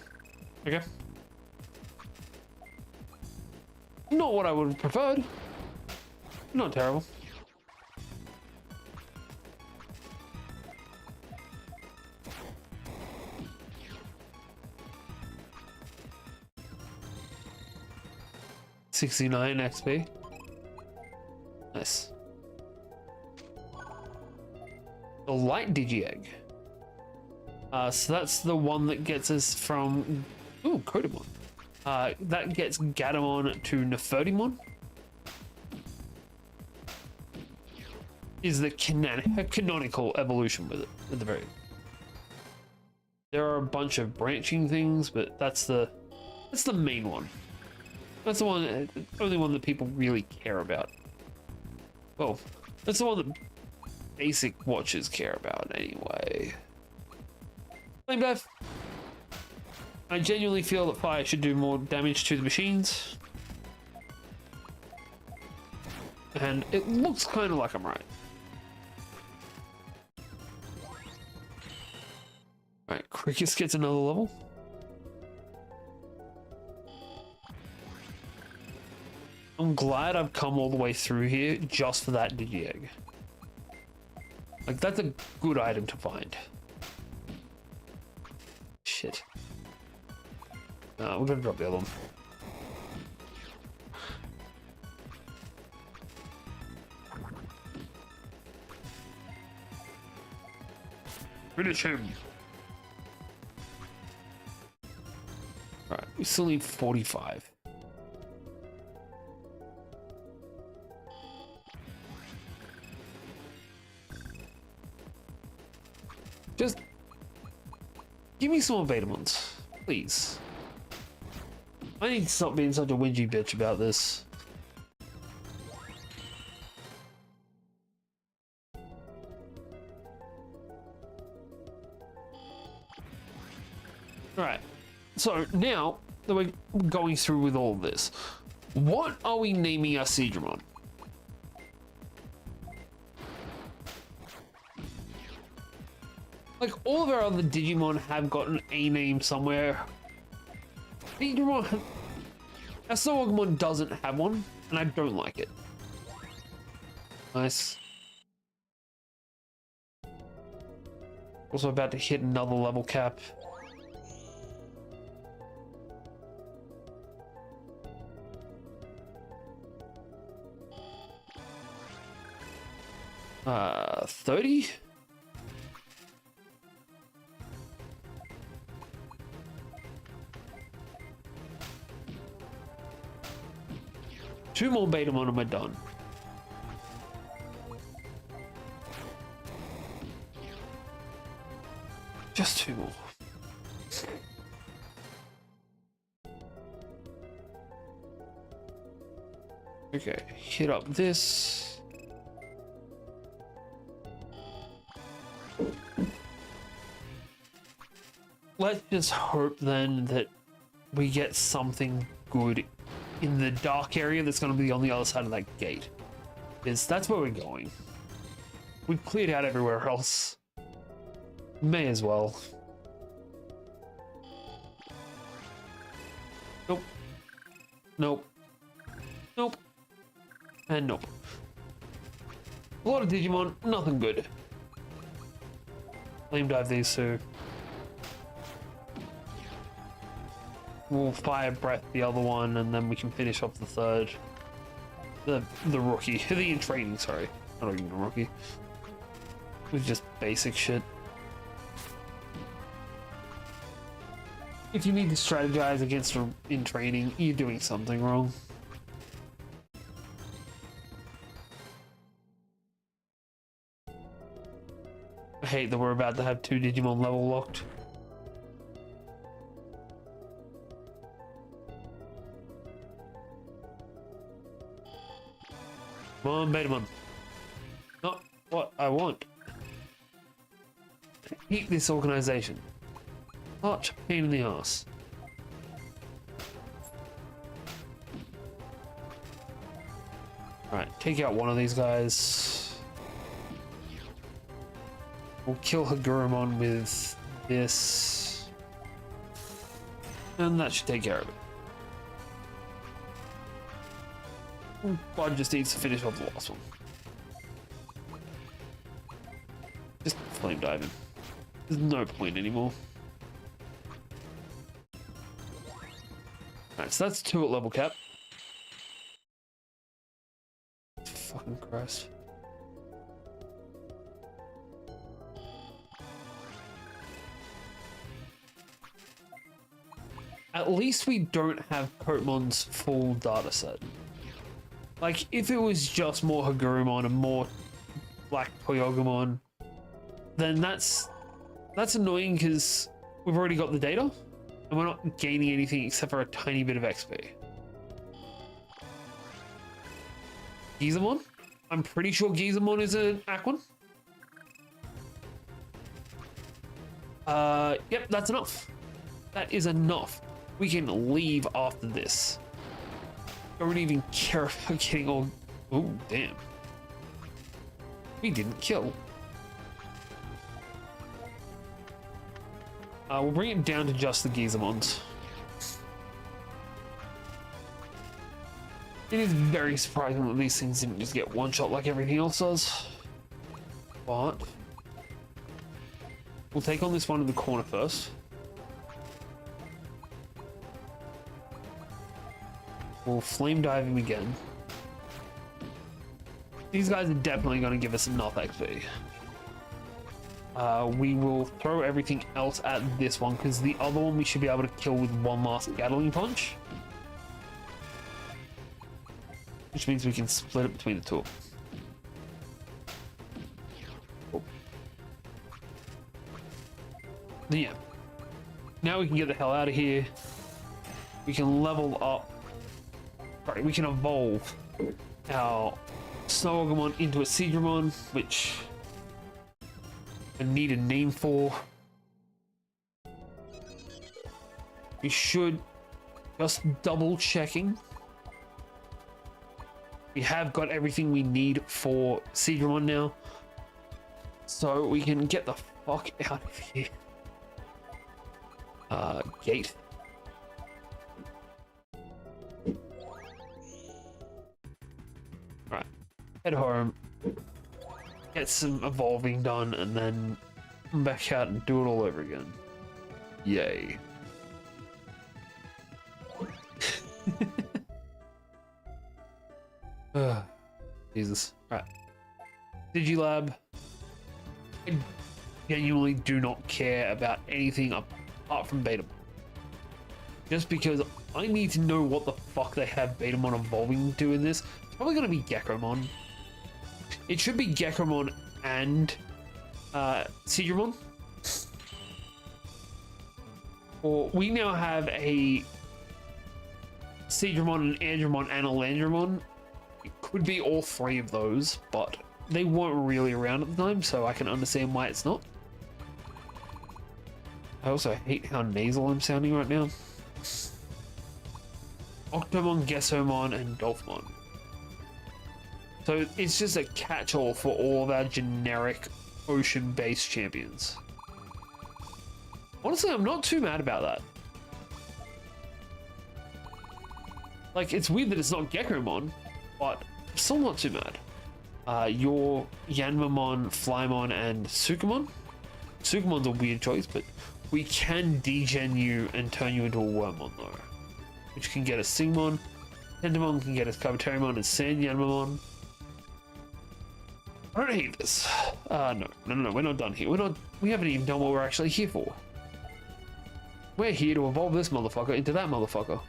Okay. Not what I would have preferred. Not terrible. $69 XP. Nice. The light Digi-Egg. So that's the one that gets us from... Ooh, Coronamon. That gets Gatomon to Nefertimon. Is the canonical evolution with it, at the very end. There are a bunch of branching things, but that's the main one. That's the one, only one that people really care about. Well, that's the one that basic watchers care about anyway. Flame Dive. I genuinely feel that fire should do more damage to the machines. And it looks kind of like I'm right. All right, Crickets gets another level. I'm glad I've come all the way through here just for that Digi-Egg. Like, that's a good item to find. Shit. We're gonna drop the other one. Finish him. Alright, we still need 45. Just give me some more Betamons, please. I need to stop being such a whingy bitch about this. Alright, so now that we're going through with all of this, what are we naming our Digimon? Like, all of our other Digimon have gotten a name somewhere. Digimon, our Coronamon doesn't have one, and I don't like it. Nice. Also about to hit another level cap. Uh, 30? Two more Betamon and we're done. Just two more. Okay, hit up this. Let's just hope then that we get something good in the dark area that's going to be on the other side of that gate. Because that's where we're going. We've cleared out everywhere else. May as well. Nope. Nope. Nope. And nope. A lot of Digimon, nothing good. Flame dive these two. We'll fire breath the other one, and then we can finish off the third. The rookie, the in training. Sorry, not even a rookie. It was just basic shit. If you need to strategize against a in training, you're doing something wrong. I hate that we're about to have two Digimon level locked. Come on, Betamon. Not what I want. I hate this organization. Such a pain in the ass. Alright, take out one of these guys. We'll kill Coronamon with this. And that should take care of it. Bud just needs to finish off the last one. Just flame dive him. There's no point anymore. Alright, so that's 2 at level cap. Fucking Christ. At least we don't have Coronmon's full data set. Like, if it was just more Hagurumon and more Black Toyogamon, then that's annoying because we've already got the data and we're not gaining anything except for a tiny bit of XP. Gizamon? I'm pretty sure Gizamon is an Aquan. Yep, that's enough. That is enough. We can leave after this. Don't even care about getting all... Oh, damn. We didn't kill. We'll bring it down to just the Gizamons. It is very surprising that these things didn't just get one shot like everything else does. But we'll take on this one in the corner first. We'll flame dive him again. These guys are definitely going to give us enough XP. We will throw everything else at this one because the other one we should be able to kill with one last Gatling punch. Which means we can split it between the two. Oh. Yeah. Now we can get the hell out of here. We can level up. Right, we can evolve our Snowgumon into a Seedramon, which I need a name for. We should just double checking. We have got everything we need for Seedramon now, so we can get the fuck out of here. Gate. Right, head home, get some evolving done, and then come back out and do it all over again. Yay. Jesus. Alright. Digilab. I genuinely do not care about anything apart from Betamon. Just because I need to know what the fuck they have Betamon evolving to in this. It's probably going to be Gekromon. It should be Gekromon and Seedramon. Or we now have a Seedramon, an Andromon, and a Landramon. It could be all three of those, but they weren't really around at the time, so I can understand why it's not. I also hate how nasal I'm sounding right now. Octomon, Gessomon, and Dolphmon. So it's just a catch-all for all of our generic ocean-based champions. Honestly, I'm not too mad about that. Like, it's weird that it's not Gekromon, but I'm still not too mad. Your Yanmamon, Flymon, and Sukamon. Sukamon's a weird choice, but we can degen you and turn you into a Wormmon, though. Which can get a Singmon. Tentamon can get a Kabuterimon and Sand Yanmamon. I don't hate this. No, we're not done here. We haven't even done what we're actually here for. We're here to evolve this motherfucker into that motherfucker.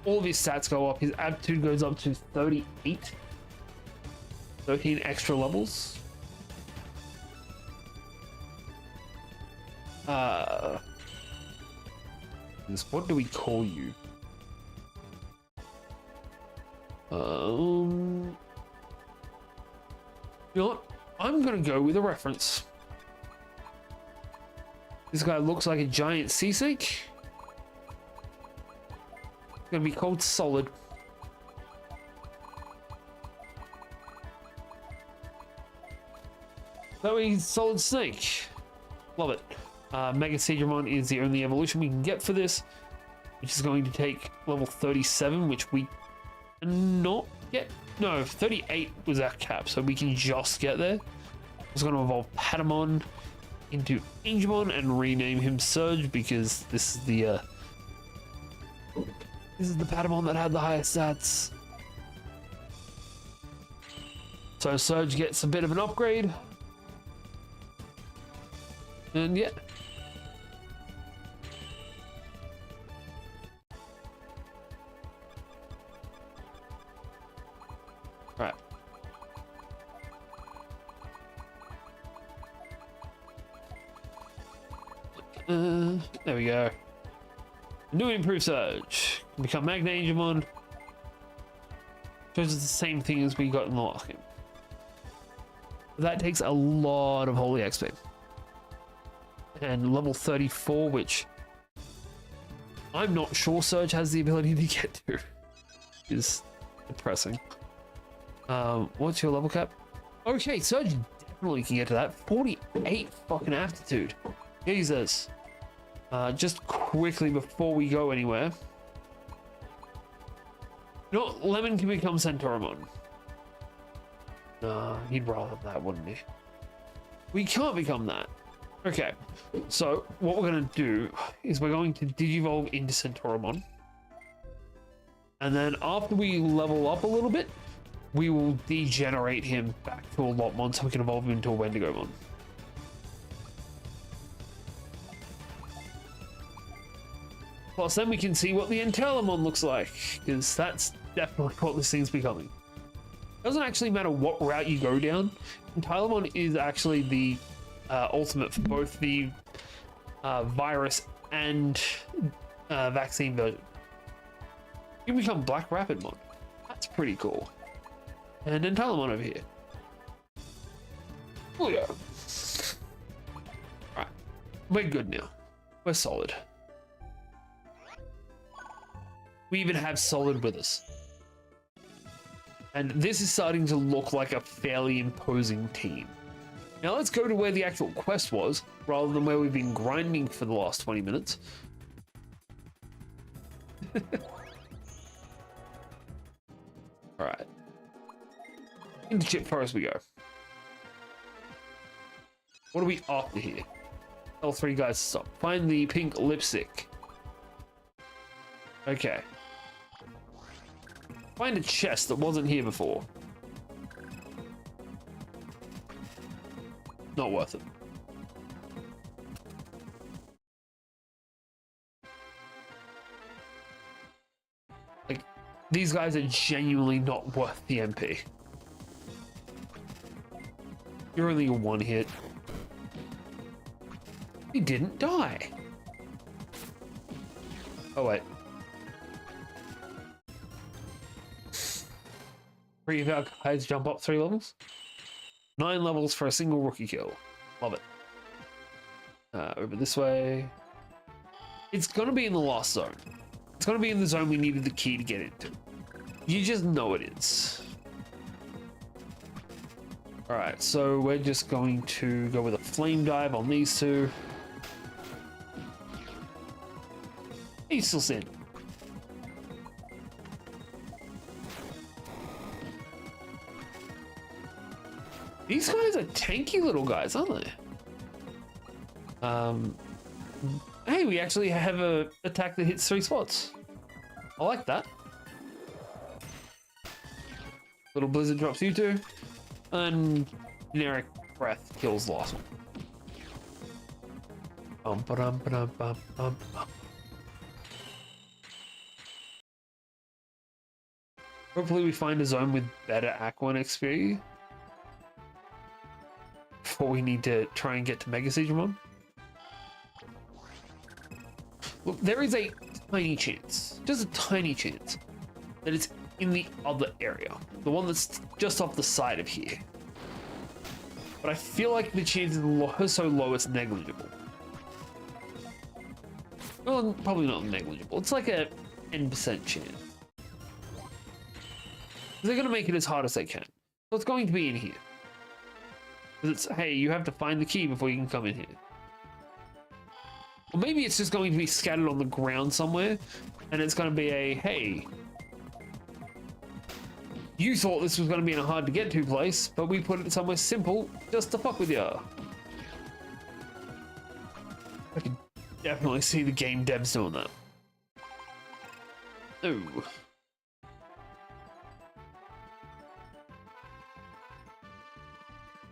All of his stats go up. His aptitude goes up to 38. 13 extra levels. What do we call you? You know what? I'm gonna go with a reference. This guy looks like a giant sea snake. It's gonna be called Solid. So he's Solid Snake. Love it. Mega Seedramon is the only evolution we can get for this, which is going to take level 37, which we cannot get. No, 38 was our cap, so we can just get there. I was going to evolve Patamon into Angemon and rename him Surge because this is the Patamon that had the highest stats. So Surge gets a bit of an upgrade. And yeah. Right. There we go. New improved Surge. Become Magna Angemon. Shows us the same thing as we got in the last game. That takes a lot of holy XP. And level 34, which I'm not sure Surge has the ability to get to. Is depressing. What's your level cap? Okay, Surge definitely can get to that. 48 fucking aptitude. Jesus. Just quickly before we go anywhere. You know what? Lemon can become Centaurimon. Nah, he'd rather that, wouldn't he? We can't become that. Okay, so what we're going to do is we're going to Digivolve into Centaurimon. And then after we level up a little bit, we will degenerate him back to a Lotmon so we can evolve him into a Wendigomon. Plus then we can see what the Entellomon looks like, because that's definitely what this thing's becoming. Doesn't actually matter what route you go down. Entellomon is actually the ultimate for both the virus and vaccine version. You can become Black Rapidmon. That's pretty cool. And Entellomon over here. Oh yeah. Alright. We're good now. We're solid. We even have Solid with us. And this is starting to look like a fairly imposing team. Now let's go to where the actual quest was, rather than where we've been grinding for the last 20 minutes. Alright. Into Chip Forest we go. What are we after here? Tell 3 guys to stop. Find the pink lipstick. Okay. Find a chest that wasn't here before. Not worth it. Like, these guys are genuinely not worth the MP. You're only a 1 hit. He didn't die. Oh wait. 3 of our guys jump up 3 levels. 9 levels for a single rookie kill. Love it. Over this way. It's gonna be in the last zone. It's gonna be in the zone we needed the key to get into. You just know it is. Alright, so we're just going to go with a flame dive on these 2. He's still standing. These guys are tanky little guys, aren't they? Hey, we actually have a attack that hits 3 spots. I like that. Little blizzard drops you 2, and generic breath kills the last one. Hopefully we find a zone with better Aquan XP before we need to try and get to Mega Digimon. Look, there is a tiny chance, just a tiny chance, that it's in the other area, the one that's just off the side of here. But I feel like the chance is so low it's negligible. Well, probably not negligible. It's like a 10% chance. They're going to make it as hard as they can. So it's going to be in here. It's, hey, you have to find the key before you can come in here. Or maybe it's just going to be scattered on the ground somewhere, and it's going to be a, hey, you thought this was going to be in a hard to get to place, but we put it somewhere simple just to fuck with ya. I can definitely see the game devs doing that. Oh.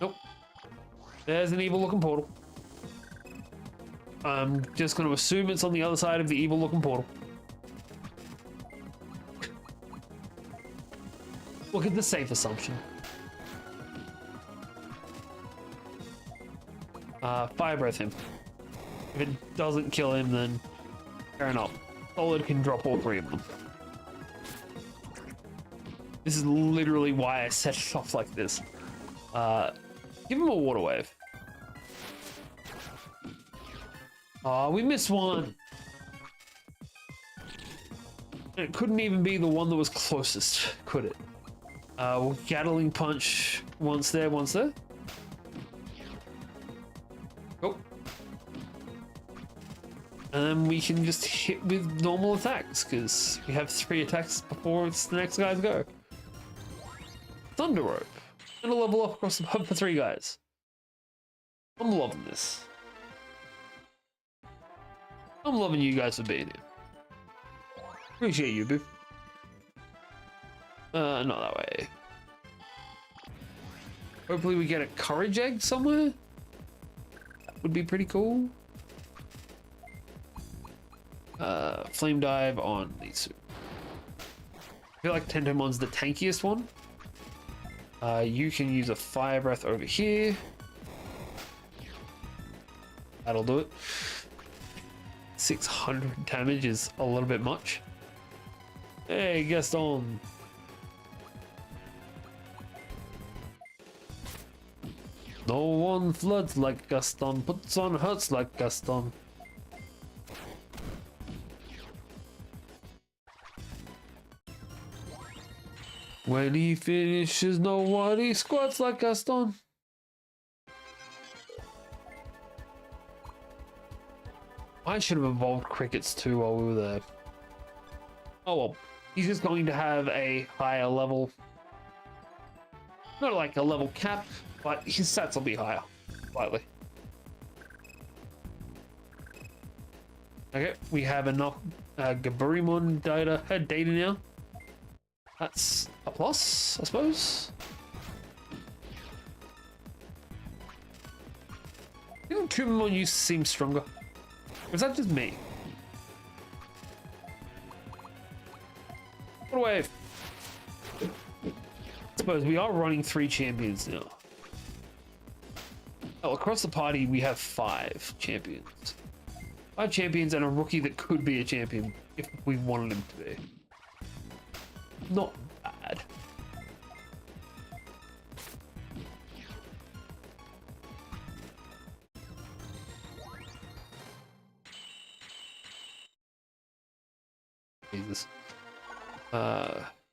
Nope. There's an evil looking portal. I'm just going to assume it's on the other side of the evil looking portal. Look at the safe assumption. Fire breath him. If it doesn't kill him, then fair enough. Solid can drop all 3 of them. This is literally why I set it off like this. Give him a water wave. Oh, we missed one. It couldn't even be the one that was closest, could it? Well, Gatling punch once there, once there. Oh. And then we can just hit with normal attacks, because we have 3 attacks before it's the next guy's go. Thunder Rope. And a level up across the hub for 3 guys. I'm loving this. I'm loving you guys for being here. Appreciate you, boo. Not that way. Hopefully we get a courage egg somewhere. That would be pretty cool. Flame dive on these. I feel like Tentomon's the tankiest one. You can use a fire breath over here. That'll do it. 600 damage is a little bit much. Hey, Gaston. No one floods like Gaston, puts on hurts like Gaston. When he finishes, nobody squats like Gaston. I should have evolved crickets too while we were there. Oh well, he's just going to have a higher level. Not like a level cap, but his stats will be higher, slightly. Okay, we have enough Gaburimon data now. That's a plus, I suppose. Didn't Coronamon used to seem stronger? Or is that just me? What wave? I suppose we are running 3 champions now. Oh, across the party we have 5 champions. 5 champions and a rookie that could be a champion if we wanted him to be. Not bad. Jesus.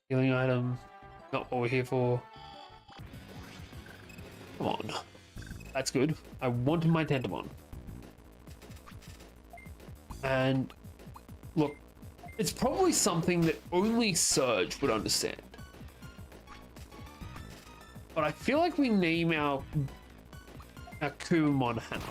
Healing item. Not what we're here for. Come on. That's good. I wanted my Tentomon. And look, it's probably something that only Surge would understand. But I feel like we name our Coronamon Hannah.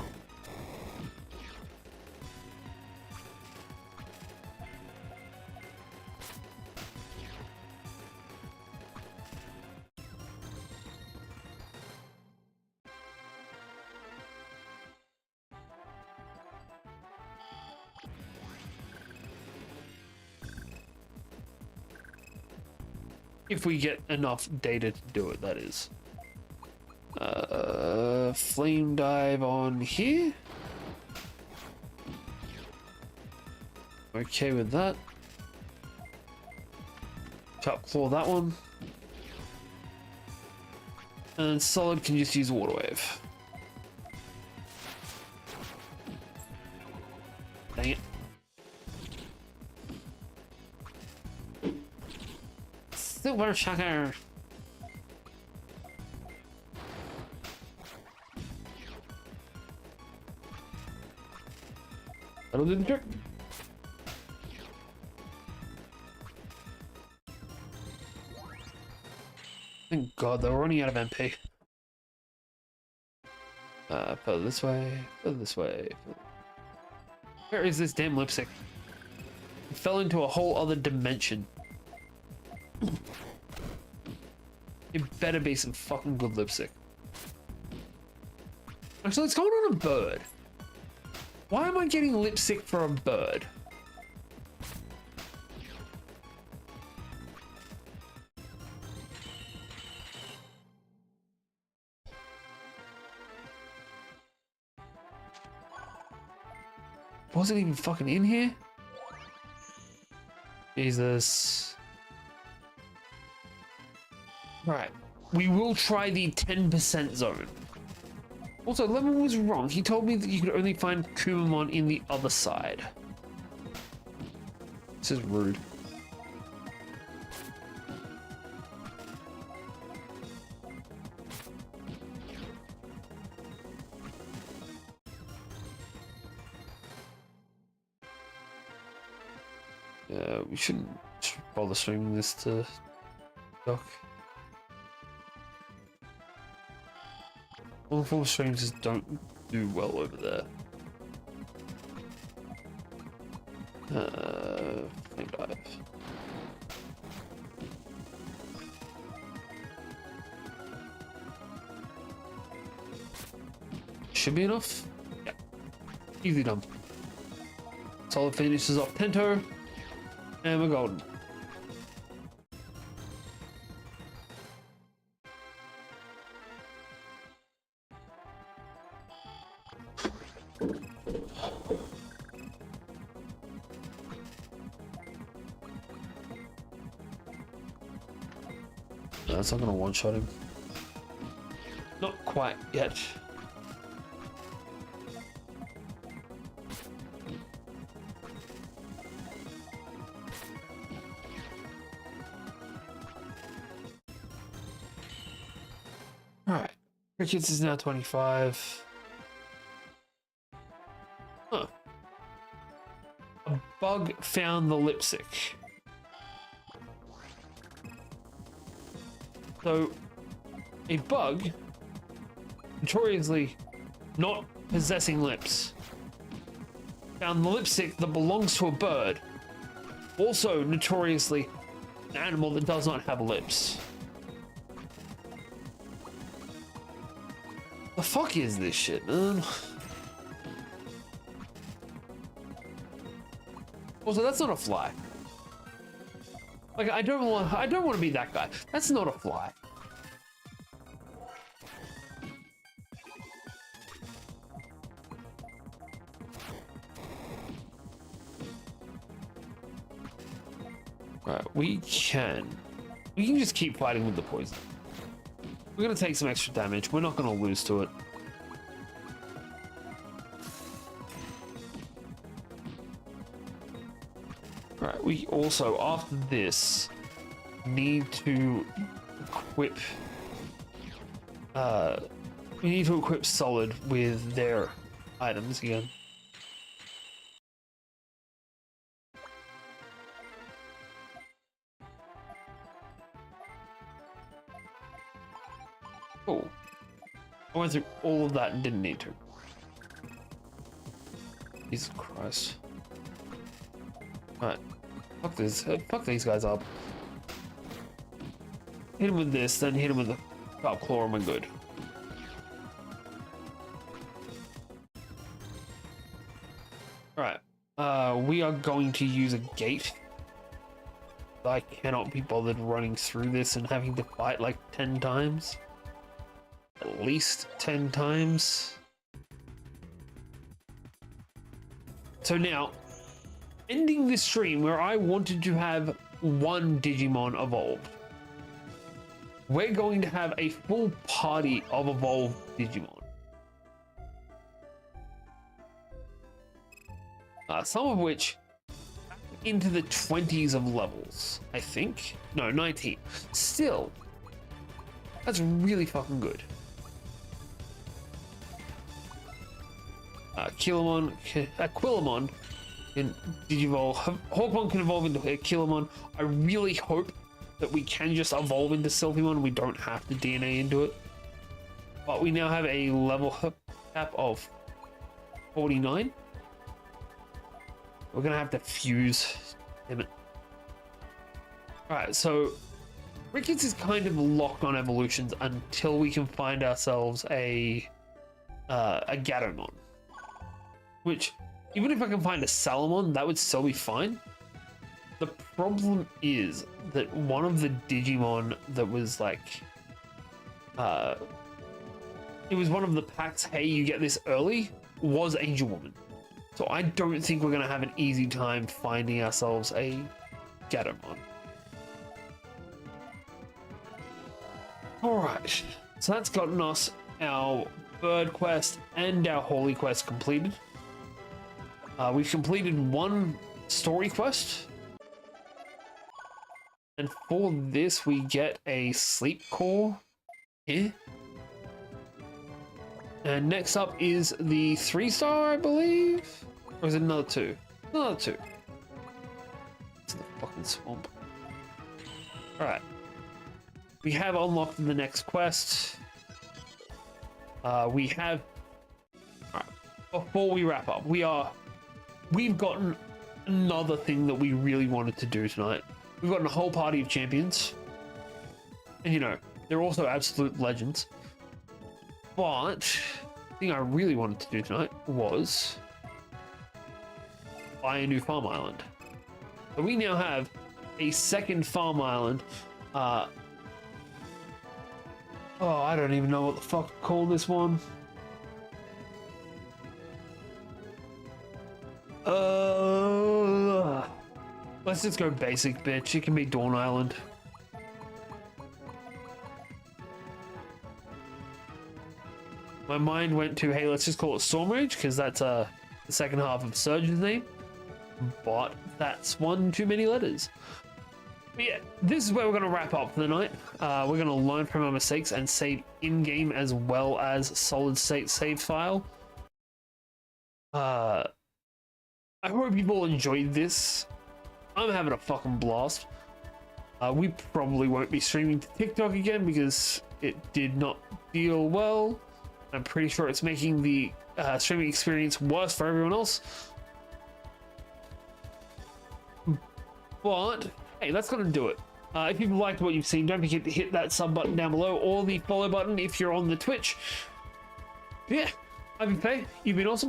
If we get enough data to do it, that is. Flame dive on here. Okay with that. Top claw that one. And solid can just use water wave. Dang it. Super shocker. That'll do the trick. Thank God they're running out of MP. Further this way, further this way. Where is this damn lipstick? It fell into a whole other dimension. It better be some fucking good lipstick. Actually, let's go on a bird. Why am I getting lipstick for a bird? Was it even fucking in here? Jesus. Right. We will try the 10% zone. Also, Lemon was wrong. He told me that you could only find Coronamon in the other side. This is rude. Yeah, we shouldn't bother streaming this to Doc. Long form streams just don't do well over there. Flame dive. Should be enough. Yeah, easy done. Solid finishes off Tento, and we're golden. That's not gonna one-shot him. Not quite yet. Alright. Crickets is now 25. Huh. A bug found the lipstick. So, a bug, notoriously not possessing lips, found the lipstick that belongs to a bird, also notoriously an animal that does not have lips. The fuck is this shit, man? Also, that's not a fly. Like, I don't want to be that guy. That's not a fly. Right, we can just keep fighting with the poison. We're gonna take some extra damage. We're not gonna lose to it. Right, we also, after this, need to equip Solid with their items again. Cool. I went through all of that and didn't need to. Jesus Christ. Alright. Fuck this. Fuck these guys up. Hit him with this, then hit him with the top claw and we're good. Alright. We are going to use a gate. I cannot be bothered running through this and having to fight like 10 times. At least 10 times. So now, ending this stream where I wanted to have one Digimon evolved, we're going to have a full party of evolved Digimon. Some of which into the 20s of levels, I think. No, 19. Still, that's really fucking good. Killamon, Quillamon can Digivolve. Hawkmon can evolve into Killamon. I really hope that we can just evolve into Sylphimon. We don't have to DNA into it. But we now have a level cap of 49. We're gonna have to fuse. Damn it. Alright, so Ricketts is kind of locked on evolutions until we can find ourselves a Gatomon. Which, even if I can find a Salamon, that would still be fine. The problem is that one of the Digimon that was like, it was one of the packs, hey, you get this early, was Angel Woman. So I don't think we're gonna have an easy time finding ourselves a Gatomon. Alright, so that's gotten us our bird quest and our holy quest completed. We've completed one story quest. And for this, we get a sleep core here. And next up is the 3-star, I believe? Or is it another 2? Another 2. fucking swamp. All right. We have unlocked the next quest. We have. All right. Before we wrap up, we've gotten another thing that we really wanted to do tonight. We've gotten a whole party of champions, and you know they're also absolute legends. But the thing I really wanted to do tonight was buy a new farm island. So we now have a second farm island. Oh, I don't even know what the fuck to call this one. Let's just go basic, bitch. It can be Dawn Island. My mind went to, hey, let's just call it Storm Rage, because that's the second half of Surge's name. But that's one too many letters. But yeah, this is where we're going to wrap up for the night. We're going to learn from our mistakes and save in-game as well as solid state save file. I hope people enjoyed this. I'm having a fucking blast. We probably won't be streaming to TikTok again because it did not deal well. I'm pretty sure it's making the streaming experience worse for everyone else. But hey, that's gonna do it. If you've liked what you've seen, don't forget to hit that sub button down below or the follow button if you're on the Twitch. Yeah, I've been Faye. You've been awesome.